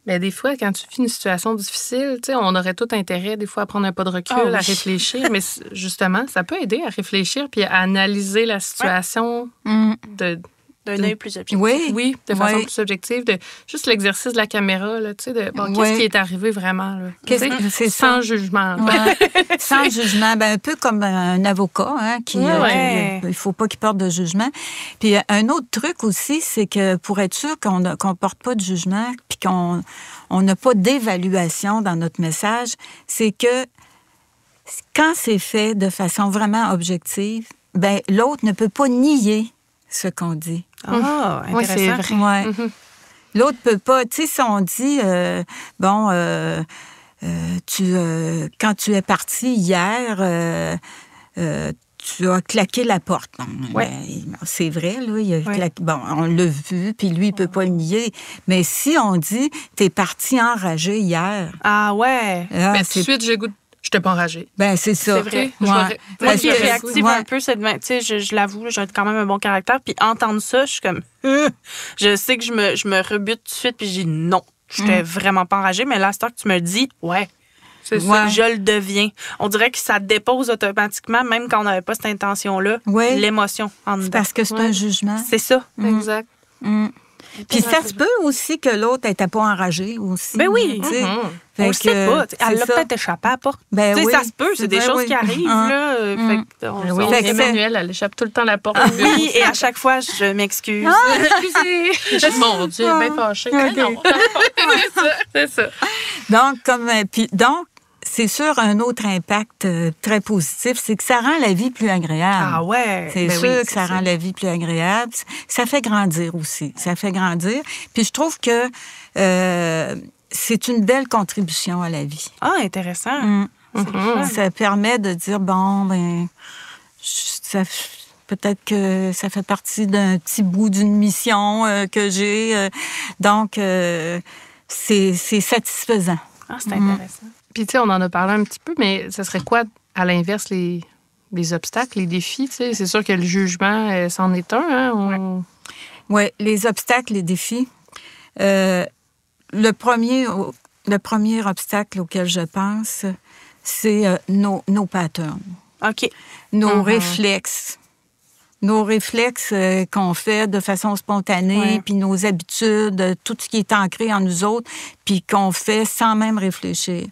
mais des fois, quand tu vis une situation difficile, on aurait tout intérêt, des fois, à prendre un pas de recul, à réfléchir. Mais justement, ça peut aider à réfléchir puis à analyser la situation d'un œil plus objectif. Oui, de façon plus objective. Juste l'exercice de la caméra, là, qu'est-ce qui est arrivé vraiment? Là, c'est sans jugement. Sans jugement. Un peu comme un avocat, il faut pas qu'il porte de jugement. Puis un autre truc aussi, c'est que pour être sûr qu'on porte pas de jugement puis qu'on n'a pas d'évaluation dans notre message, c'est que quand c'est fait de façon vraiment objective, l'autre ne peut pas nier ce qu'on dit. Ah, intéressant. C'est vrai. Ouais. L'autre peut pas. Tu sais, si on dit, quand tu es parti hier, tu as claqué la porte. C'est vrai, là. Il a claqué, on l'a vu, puis lui, il peut pas le nier. Mais si on dit, t'es parti enragé hier. Ah ouais. Mais tout de suite, j'ai goût. Je t'ai pas enragé. C'est ça. C'est vrai. Moi qui est réactive un peu, tu sais, je l'avoue, j'ai quand même un bon caractère. Puis entendre ça, je suis comme... Je sais que je me rebute tout de suite, puis je dis non. Je n'étais vraiment pas enragée. Mais là, à ce temps que tu me le dis, c'est ça, je le deviens. On dirait que ça dépose automatiquement, même quand on n'avait pas cette intention-là, l'émotion en dedans. Parce que c'est un jugement. C'est ça. Exact. Puis ça se peut aussi que l'autre n'était pas enragé aussi. Ben oui. On le sait pas. Elle l'a peut-être échappé à la porte. Ben oui. Ça se peut, c'est des choses qui arrivent. Là. Emmanuelle, elle échappe tout le temps à la porte. Oui, et à chaque fois, je m'excuse. Excusez. Mon Dieu, bien fâchée. Non. C'est ça. Donc, c'est sûr, un autre impact très positif, c'est que ça rend la vie plus agréable. Ah ouais. C'est sûr que ça rend la vie plus agréable. Ça fait grandir aussi. Ça fait grandir. Puis je trouve que c'est une belle contribution à la vie. Ah, intéressant. Ça permet de dire, peut-être que ça fait partie d'un petit bout d'une mission que j'ai. Donc, c'est satisfaisant. Ah, c'est intéressant. Puis, tu sais, on en a parlé un petit peu, mais ce serait quoi, à l'inverse, les obstacles, les défis? Tu sais? C'est sûr que le jugement, c'en est un. Hein? Oui, les obstacles, les défis. Le premier obstacle auquel je pense, c'est nos patterns. OK. Nos réflexes. Nos réflexes qu'on fait de façon spontanée, puis nos habitudes, tout ce qui est ancré en nous autres, puis qu'on fait sans même réfléchir.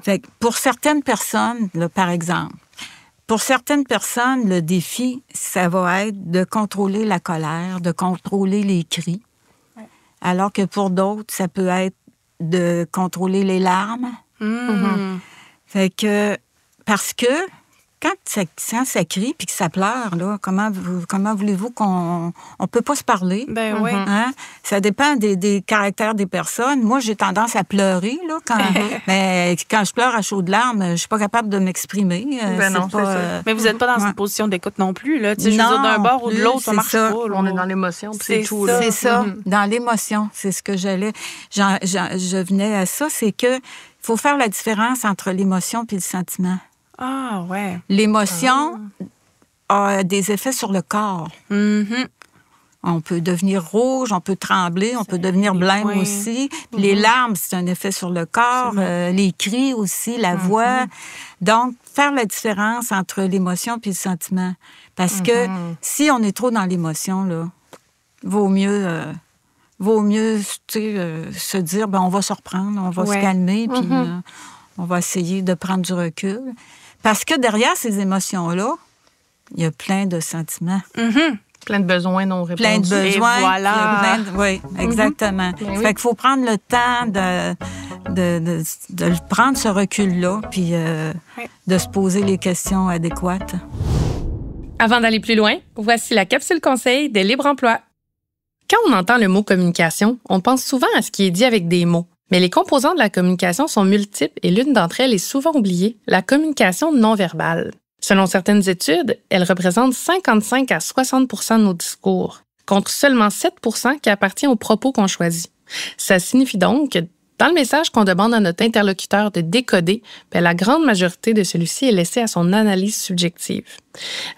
Fait que pour certaines personnes, là, par exemple, le défi, ça va être de contrôler la colère, de contrôler les cris. Ouais. Alors que pour d'autres, ça peut être de contrôler les larmes. Fait que, parce que quand ça crie puis que ça pleure, là, comment voulez-vous qu'on peut pas se parler? Ben oui. Hein? Ça dépend des caractères des personnes. Moi, j'ai tendance à pleurer là, mais quand je pleure à chaudes larmes, je suis pas capable de m'exprimer. Non, c'est ça. Mais vous n'êtes pas dans une position d'écoute non plus. Là. Tu sais, je veux dire, d'un bord ou de l'autre, ça marche pas. Là. On est dans l'émotion, c'est tout. C'est ça, dans l'émotion. C'est ce que je venais à ça, c'est que faut faire la différence entre l'émotion et le sentiment. Ah, ouais. L'émotion a des effets sur le corps. On peut devenir rouge, on peut trembler, on peut devenir blême aussi. Puis les larmes, c'est un effet sur le corps. Les cris aussi, la voix. Donc, faire la différence entre l'émotion et le sentiment. Parce que si on est trop dans l'émotion, là, vaut mieux se dire, on va se reprendre, on va se calmer, puis on va essayer de prendre du recul. Parce que derrière ces émotions-là, il y a plein de sentiments. Plein de besoins non répondus. Plein de besoins. Et voilà. Oui, exactement. Fait qu'il faut prendre le temps de prendre ce recul-là, puis de se poser les questions adéquates. Avant d'aller plus loin, voici la capsule conseil de Libre Emploi. Quand on entend le mot communication, on pense souvent à ce qui est dit avec des mots. Mais les composants de la communication sont multiples et l'une d'entre elles est souvent oubliée, la communication non verbale. Selon certaines études, elle représente 55 à 60 % de nos discours, contre seulement 7 % qui appartient aux propos qu'on choisit. Ça signifie donc que dans le message qu'on demande à notre interlocuteur de décoder, la grande majorité de celui-ci est laissée à son analyse subjective.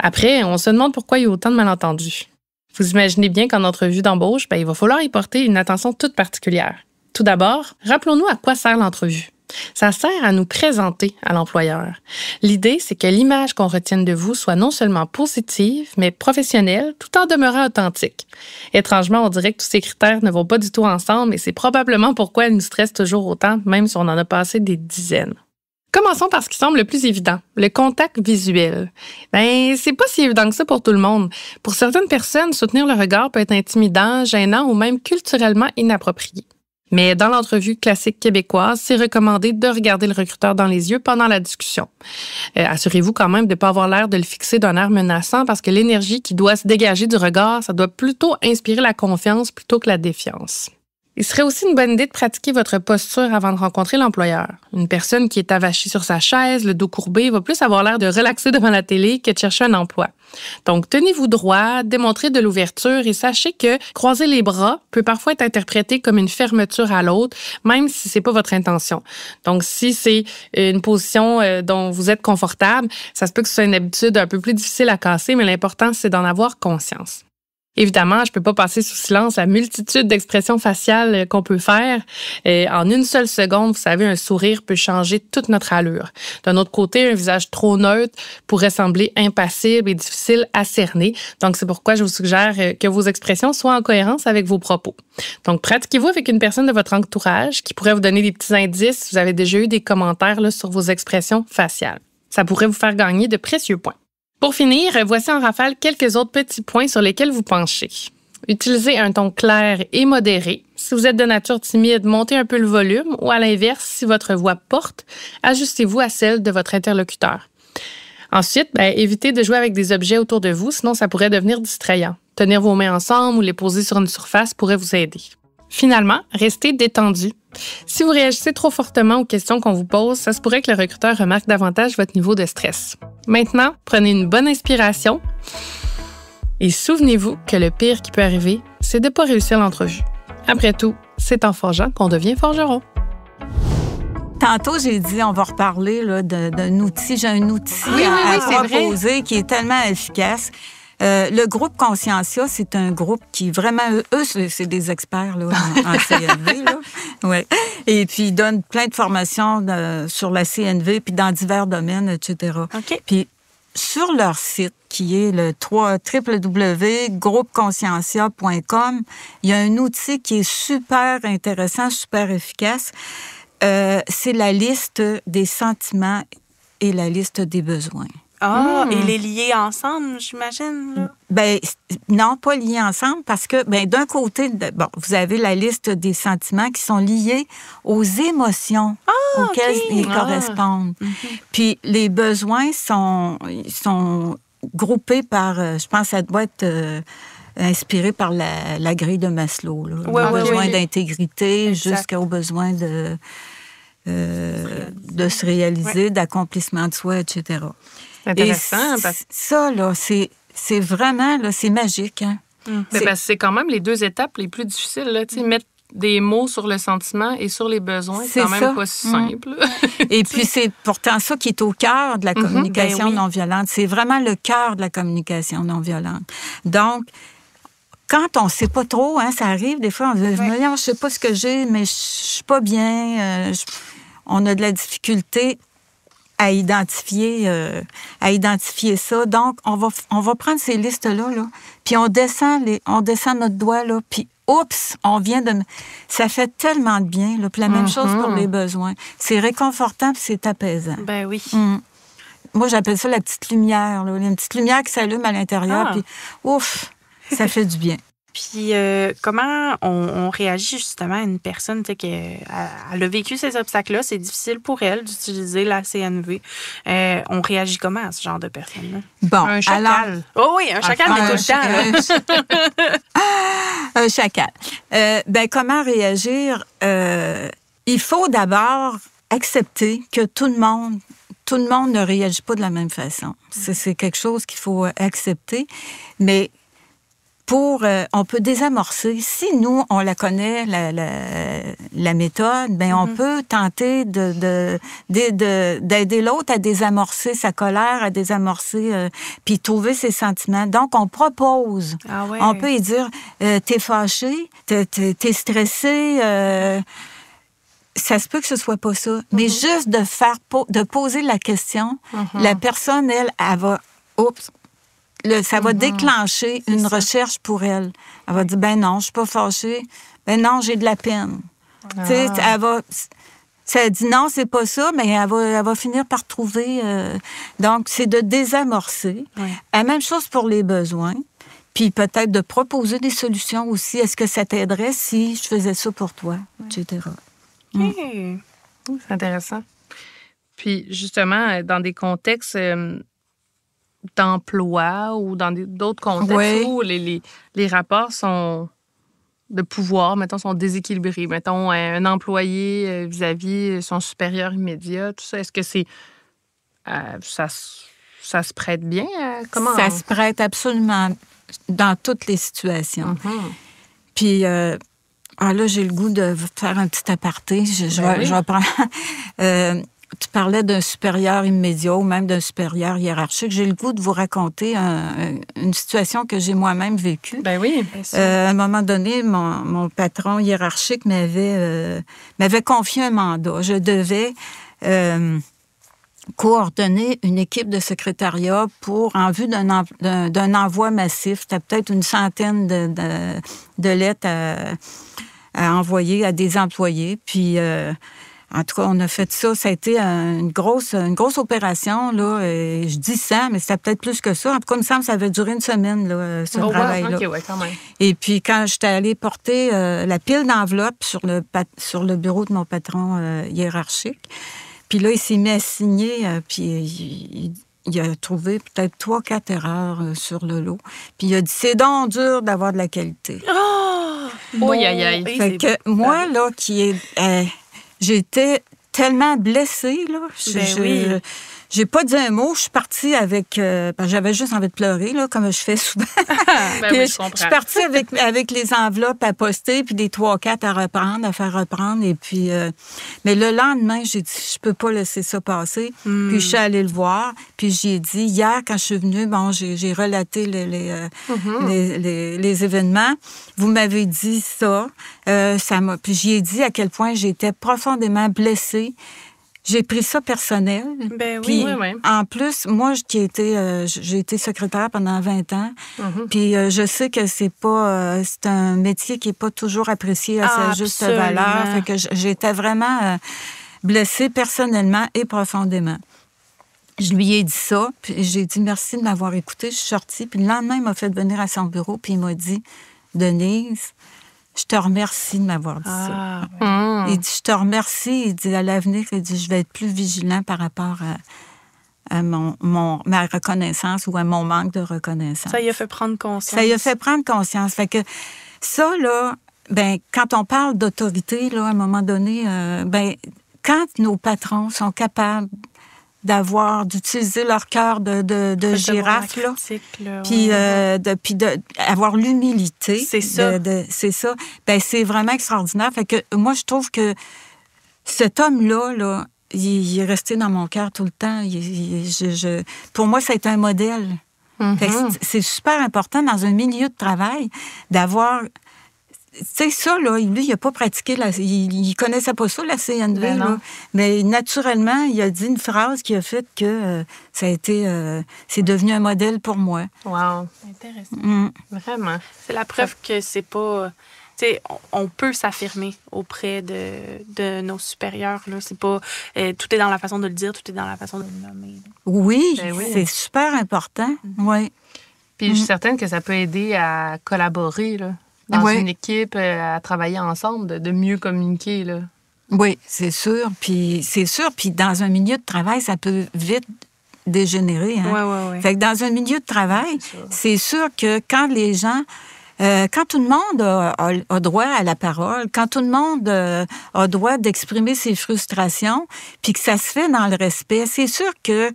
Après, on se demande pourquoi il y a autant de malentendus. Vous imaginez bien qu'en entrevue d'embauche, il va falloir y porter une attention toute particulière. Tout d'abord, rappelons-nous à quoi sert l'entrevue. Ça sert à nous présenter à l'employeur. L'idée, c'est que l'image qu'on retienne de vous soit non seulement positive, mais professionnelle, tout en demeurant authentique. Étrangement, on dirait que tous ces critères ne vont pas du tout ensemble et c'est probablement pourquoi ils nous stressent toujours autant, même si on en a passé des dizaines. Commençons par ce qui semble le plus évident, le contact visuel. C'est pas si évident que ça pour tout le monde. Pour certaines personnes, soutenir le regard peut être intimidant, gênant ou même culturellement inapproprié. Mais dans l'entrevue classique québécoise, c'est recommandé de regarder le recruteur dans les yeux pendant la discussion. Assurez-vous quand même de ne pas avoir l'air de le fixer d'un air menaçant parce que l'énergie qui doit se dégager du regard, ça doit plutôt inspirer la confiance plutôt que la défiance. Il serait aussi une bonne idée de pratiquer votre posture avant de rencontrer l'employeur. Une personne qui est avachie sur sa chaise, le dos courbé, va plus avoir l'air de relaxer devant la télé que de chercher un emploi. Donc, tenez-vous droit, démontrez de l'ouverture et sachez que croiser les bras peut parfois être interprété comme une fermeture à l'autre, même si c'est pas votre intention. Donc, si c'est une position dont vous êtes confortable, ça se peut que ce soit une habitude un peu plus difficile à casser, mais l'important, c'est d'en avoir conscience. Évidemment, je ne peux pas passer sous silence la multitude d'expressions faciales qu'on peut faire. En une seule seconde, vous savez, un sourire peut changer toute notre allure. D'un autre côté, un visage trop neutre pourrait sembler impassible et difficile à cerner. Donc, c'est pourquoi je vous suggère que vos expressions soient en cohérence avec vos propos. Donc, pratiquez-vous avec une personne de votre entourage qui pourrait vous donner des petits indices si vous avez déjà eu des commentaires là, sur vos expressions faciales. Ça pourrait vous faire gagner de précieux points. Pour finir, voici en rafale quelques autres petits points sur lesquels vous penchez. Utilisez un ton clair et modéré. Si vous êtes de nature timide, montez un peu le volume ou à l'inverse, si votre voix porte, ajustez-vous à celle de votre interlocuteur. Ensuite, évitez de jouer avec des objets autour de vous, sinon ça pourrait devenir distrayant. Tenir vos mains ensemble ou les poser sur une surface pourrait vous aider. Finalement, restez détendu. Si vous réagissez trop fortement aux questions qu'on vous pose, ça se pourrait que le recruteur remarque davantage votre niveau de stress. Maintenant, prenez une bonne inspiration et souvenez-vous que le pire qui peut arriver, c'est de ne pas réussir l'entrevue. Après tout, c'est en forgeant qu'on devient forgeron. Tantôt, j'ai dit, on va reparler là, d'un outil. J'ai un outil à proposer qui est tellement efficace. Le groupe Conscientia, c'est un groupe qui vraiment, eux, c'est des experts là, en CNV. Là. Ouais. Et puis, ils donnent plein de formations sur la CNV, puis dans divers domaines, etc. OK. Puis, sur leur site, qui est le www.groupeconscientia.com, il y a un outil qui est super intéressant, super efficace. C'est la liste des sentiments et la liste des besoins. Ah, et les lier ensemble, j'imagine, là? Ben non, pas liés ensemble, parce que d'un côté, vous avez la liste des sentiments qui sont liés aux émotions auxquelles ils correspondent. Puis les besoins sont groupés par, je pense que ça doit être inspiré par la grille de Maslow. Là. Besoin d'intégrité jusqu'aux besoins de se réaliser, d'accomplissement de soi, etc. Intéressant. Ça, là, c'est vraiment, là, c'est magique. Hein? C'est quand même les deux étapes les plus difficiles. Là, mettre des mots sur le sentiment et sur les besoins, c'est quand même pas si simple. Et puis, c'est pourtant ça qui est au cœur de la communication non violente. C'est vraiment le cœur de la communication non violente. Donc, quand on ne sait pas trop, hein, ça arrive des fois, on dit, je ne sais pas ce que j'ai, mais je ne suis pas bien. On a de la difficulté à identifier ça. Donc, on va prendre ces listes-là, là, puis on descend notre doigt, là, puis oups, ça fait tellement de bien, là, puis la même chose pour les besoins. C'est réconfortant, puis c'est apaisant. Ben oui. Moi, j'appelle ça la petite lumière, là. Il y a une petite lumière qui s'allume à l'intérieur, puis ouf, ça fait du bien. Puis, comment on réagit justement à une personne qui elle a vécu ces obstacles-là, c'est difficile pour elle d'utiliser la CNV. On réagit comment à ce genre de personne-là? Bon, un chacal. Oh oui, un chacal, mais tout le temps. Un chacal. Comment réagir? Il faut d'abord accepter que tout le monde ne réagit pas de la même façon. C'est quelque chose qu'il faut accepter, mais on peut désamorcer. Si nous, on la connaît, la méthode, on peut tenter d'aider l'autre à désamorcer sa colère, à désamorcer, puis trouver ses sentiments. Donc, on propose. Ah ouais. On peut y dire, t'es fâché, t'es stressé, ça se peut que ce soit pas ça. Mais juste de poser la question, la personne, elle va... Oups! Ça va déclencher une recherche pour elle. Elle va dire, non, je suis pas fâchée. Non, j'ai de la peine. Tu sais, ça dit non, c'est pas ça, mais elle va finir par trouver. Donc, c'est de désamorcer. Ouais. La même chose pour les besoins. Puis peut-être de proposer des solutions aussi. Est-ce que ça t'aiderait si je faisais ça pour toi, etc. OK. C'est intéressant. Puis justement, dans des contextes d'emploi ou dans d'autres contextes où les rapports de pouvoir, mettons, sont déséquilibrés. Mettons, un employé vis-à-vis son supérieur immédiat, tout ça, est-ce que ça se prête bien? Comment? Ça se prête absolument dans toutes les situations. Puis, là, j'ai le goût de faire un petit aparté. Je vais prendre... tu parlais d'un supérieur immédiat ou même d'un supérieur hiérarchique. J'ai le goût de vous raconter une situation que j'ai moi-même vécue. Ben oui. À un moment donné, mon patron hiérarchique m'avait confié un mandat. Je devais coordonner une équipe de secrétariat en vue d'un envoi massif. C'était peut-être une centaine de lettres à envoyer à des employés. Puis, en tout cas, on a fait ça. Ça a été une grosse opération, là. Et je dis ça, mais c'était peut-être plus que ça. En tout cas, il me semble que ça avait duré une semaine, là, ce travail-là. OK, ouais, quand même. Et puis, quand j'étais allée porter la pile d'enveloppes sur le bureau de mon patron hiérarchique, puis là, il s'est mis à signer, puis il a trouvé peut-être 3-4 erreurs sur le lot. Puis il a dit, c'est donc dur d'avoir de la qualité. Oh! Aïe, aïe, aïe. Fait que moi, là, j'étais tellement blessée, là. Oui. J'ai pas dit un mot. Je suis partie avec... j'avais juste envie de pleurer, là, comme je fais souvent. Oui, je comprends. Je suis partie avec les enveloppes à poster, puis des 3-4 à faire reprendre. Et puis... mais le lendemain, j'ai dit, je peux pas laisser ça passer. Puis je suis allée le voir. Puis j'ai dit, hier, quand je suis venue, j'ai relaté les événements. Vous m'avez dit ça. Puis j'y ai dit à quel point j'étais profondément blessée. J'ai pris ça personnel. Ben puis, oui. En plus, moi, j'ai été secrétaire pendant 20 ans. Puis je sais que c'est un métier qui est pas toujours apprécié à sa juste valeur. Fait que j'étais vraiment blessée personnellement et profondément. Je lui ai dit ça, puis j'ai dit merci de m'avoir écouté. Je suis sortie, puis le lendemain, il m'a fait venir à son bureau, puis il m'a dit, Denise, je te remercie de m'avoir dit ça. Ouais. Il dit, je te remercie. Il dit, à l'avenir, il dit, je vais être plus vigilant par rapport à ma reconnaissance ou à mon manque de reconnaissance. Ça y a fait prendre conscience. Ça y a fait prendre conscience. Fait que ça, là, quand on parle d'autorité, là, à un moment donné, quand nos patrons sont capables d'utiliser leur cœur de girafe, là, puis avoir l'humilité. C'est ça. C'est ça. C'est vraiment extraordinaire. Fait que moi, je trouve que cet homme-là, là, il est resté dans mon cœur tout le temps. Pour moi, ça a été un modèle. Fait que c'est super important dans un milieu de travail d'avoir... C'est ça, là, lui, il n'a pas pratiqué, il connaissait pas ça, la CNV, là. Mais naturellement, il a dit une phrase qui a fait que c'est devenu un modèle pour moi. Wow. Intéressant. Vraiment. C'est la preuve que c'est pas... on peut s'affirmer auprès de nos supérieurs. Là. C'est pas, tout est dans la façon de le dire, tout est dans la façon de le nommer. Oui, c'est super important. Oui. Puis je suis certaine que ça peut aider à collaborer, là. Dans une équipe, à travailler ensemble, de mieux communiquer, là. Oui, c'est sûr. Puis dans un milieu de travail, ça peut vite dégénérer. Hein? Oui. Fait que dans un milieu de travail, c'est sûr que quand les gens... quand tout le monde a droit à la parole, quand tout le monde a droit d'exprimer ses frustrations, puis que ça se fait dans le respect, c'est sûr que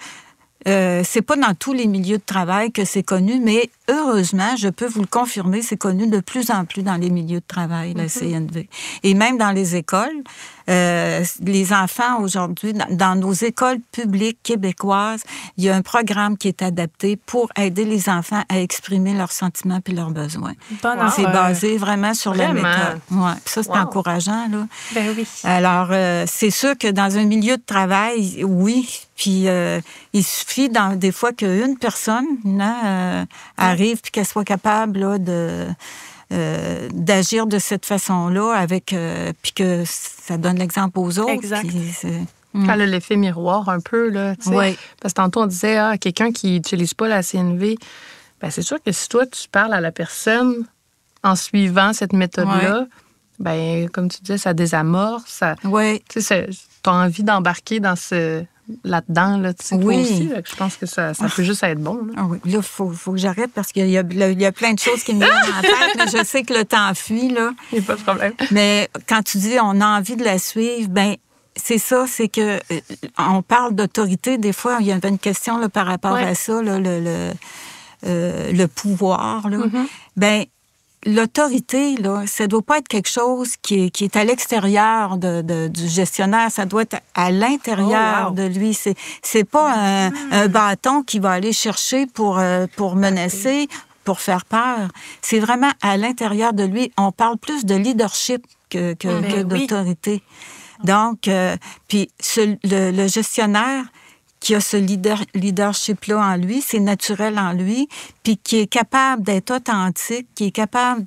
c'est pas dans tous les milieux de travail que c'est connu, mais heureusement, je peux vous le confirmer, c'est connu de plus en plus dans les milieux de travail, la CNV. Et même dans les écoles, les enfants aujourd'hui, dans nos écoles publiques québécoises, il y a un programme qui est adapté pour aider les enfants à exprimer leurs sentiments puis leurs besoins. C'est basé vraiment sur la méthode. Ouais. Ça, c'est encourageant, là. Ben oui. Alors, c'est sûr que dans un milieu de travail, oui, puis il suffit des fois qu'une personne arrive puis qu'elle soit capable là, d'agir de cette façon-là puis que ça donne l'exemple aux autres. Exact. Elle a l'effet miroir un peu, là, tu sais. Oui. Parce que tantôt, on disait, quelqu'un qui n'utilise pas la CNV, c'est sûr que si toi, tu parles à la personne en suivant cette méthode-là, comme tu disais, ça désamorce. Tu sais, tu as envie d'embarquer dans là-dedans, là, tu sais, toi aussi, là, je pense que ça peut juste être bon. Là, là il faut que j'arrête parce qu'il y a plein de choses qui me viennent en tête. Mais je sais que le temps fuit, là. Il n'y a pas de problème. Mais quand tu dis on a envie de la suivre, c'est ça, c'est que on parle d'autorité. Des fois, il y avait une question là, par rapport à ça, là, le pouvoir. Là. l'autorité, là, ça doit pas être quelque chose qui est à l'extérieur du gestionnaire. Ça doit être à l'intérieur de lui. C'est pas un bâton qui va aller chercher pour menacer, pour faire peur. C'est vraiment à l'intérieur de lui. On parle plus de leadership que d'autorité. Donc, puis le gestionnaire qui a ce leadership-là en lui, c'est naturel en lui, puis qui est capable d'être authentique, qui est capable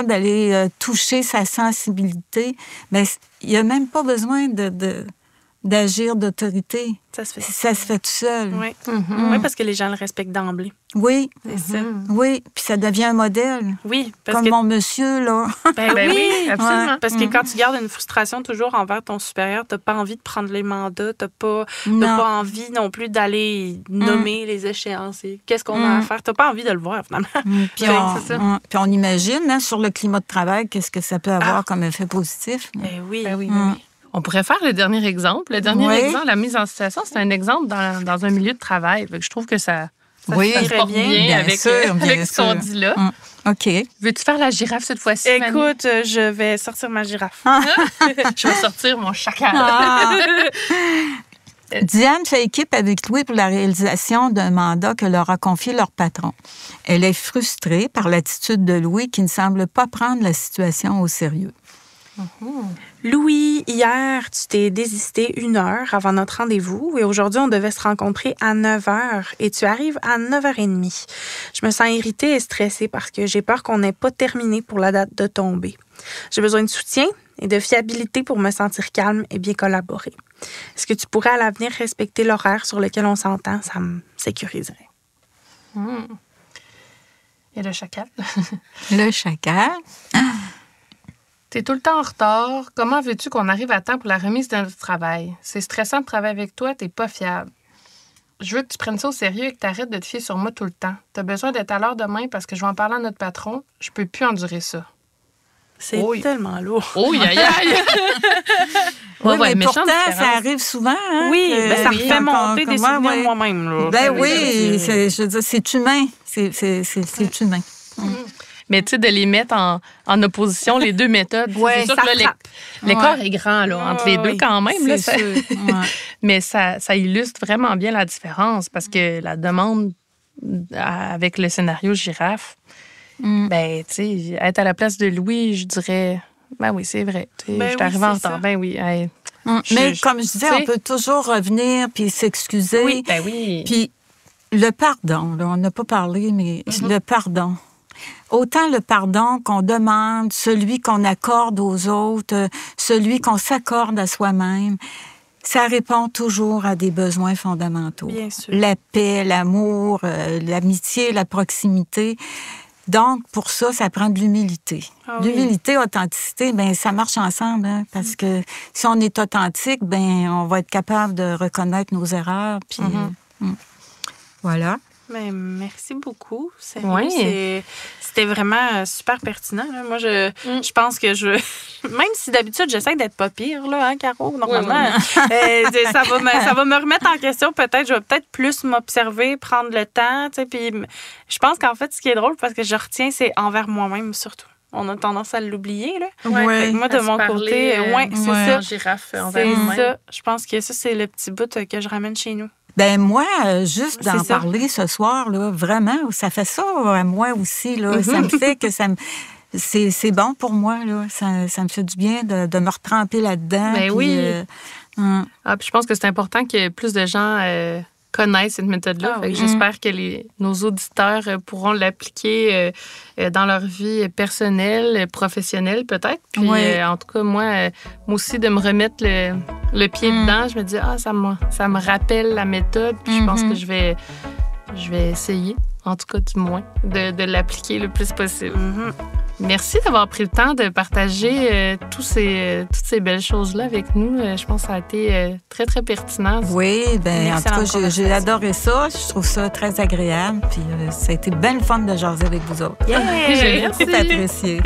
d'aller toucher sa sensibilité, mais il n'y a même pas besoin d'agir d'autorité. Ça se fait. Ça se fait tout seul. Oui. Oui, parce que les gens le respectent d'emblée. Oui. C'est ça. Oui, puis ça devient un modèle. Oui. Parce comme mon monsieur, là. Ben oui, absolument. Parce que quand tu gardes une frustration toujours envers ton supérieur, t'as pas envie de prendre les mandats, t'as pas envie non plus d'aller nommer les échéances. Qu'est-ce qu'on a à faire? T'as pas envie de le voir, finalement. Puis on imagine, sur le climat de travail, qu'est-ce que ça peut avoir comme effet positif. Ben oui. On pourrait faire le dernier exemple. Le dernier exemple, la mise en situation, c'est un exemple dans un milieu de travail. Je trouve que ça se porte bien avec ce qu'on dit là. OK. Veux-tu faire la girafe cette fois-ci, Écoute, je vais sortir ma girafe. Je vais sortir mon chacal. Diane fait équipe avec Louis pour la réalisation d'un mandat que leur a confié leur patron. Elle est frustrée par l'attitude de Louis qui ne semble pas prendre la situation au sérieux. Louis, hier, tu t'es désisté 1 heure avant notre rendez-vous et aujourd'hui, on devait se rencontrer à 9h et tu arrives à 9h30. Je me sens irritée et stressée parce que j'ai peur qu'on n'ait pas terminé pour la date de tombée. J'ai besoin de soutien et de fiabilité pour me sentir calme et bien collaborer. Est-ce que tu pourrais à l'avenir respecter l'horaire sur lequel on s'entend? Ça me sécuriserait. Et le chacal? Le chacal? T'es tout le temps en retard. Comment veux-tu qu'on arrive à temps pour la remise de notre travail? C'est stressant de travailler avec toi, t'es pas fiable. Je veux que tu prennes ça au sérieux et que t'arrêtes de te fier sur moi tout le temps. T'as besoin d'être à l'heure demain parce que je vais en parler à notre patron. Je peux plus endurer ça. C'est tellement lourd. Oui, mais pourtant, ça arrive souvent. Hein, oui, ça refait monter des souvenirs moi-même. Là. Je veux dire, c'est humain. C'est humain. Mais tu sais, de les mettre en opposition, les deux méthodes, c'est sûr que là, l'écart est grand là, entre les deux quand même. Là, mais ça illustre vraiment bien la différence parce que la demande avec le scénario girafe, ben, tu sais, être à la place de Louis, je dirais, ben oui, c'est vrai. Je suis arrivée en retard. Ben oui. Mais comme je disais, on peut toujours revenir puis s'excuser. Oui, ben oui. Puis le pardon, là, on n'a pas parlé, mais le pardon. Autant le pardon qu'on demande, celui qu'on accorde aux autres, celui qu'on s'accorde à soi-même, ça répond toujours à des besoins fondamentaux. Bien sûr. La paix, l'amour, l'amitié, la proximité. Donc, pour ça, ça prend de l'humilité. L'humilité, authenticité, ben ça marche ensemble, hein, parce que si on est authentique, ben on va être capable de reconnaître nos erreurs. Puis, voilà. Ben, merci beaucoup. C'était vraiment super pertinent. Là. Moi, je pense que même si d'habitude, j'essaie d'être pas pire, là, hein, Caro, normalement. Ça va me remettre en question. Peut-être, je vais peut-être plus m'observer, prendre le temps. Puis je pense qu'en fait, ce qui est drôle, parce que je retiens, c'est envers moi-même surtout. On a tendance à l'oublier, là. Moi, de mon côté, c'est ça. Girafe c'est ça. Je pense que ça, c'est le petit bout que je ramène chez nous. Ben moi, juste d'en parler ce soir, là, vraiment, ça fait ça à moi aussi. Là. Ça me fait que c'est bon pour moi. Là. Ça me fait du bien de me retremper là-dedans. Ben puis, puis je pense que c'est important que plus de gens connaissent cette méthode-là. J'espère que nos auditeurs pourront l'appliquer dans leur vie personnelle, professionnelle peut-être. Puis en tout cas, moi aussi, de me remettre le pied dedans, je me dis, ça me rappelle la méthode. Puis je pense que je vais essayer, en tout cas du moins, de l'appliquer le plus possible. Merci d'avoir pris le temps de partager toutes ces belles choses-là avec nous. Je pense que ça a été très, très pertinent. Oui, bien, en tout cas, j'ai adoré ça. Je trouve ça très agréable. Puis ça a été bien le fun de jaser avec vous autres. Yeah, J'ai beaucoup apprécié.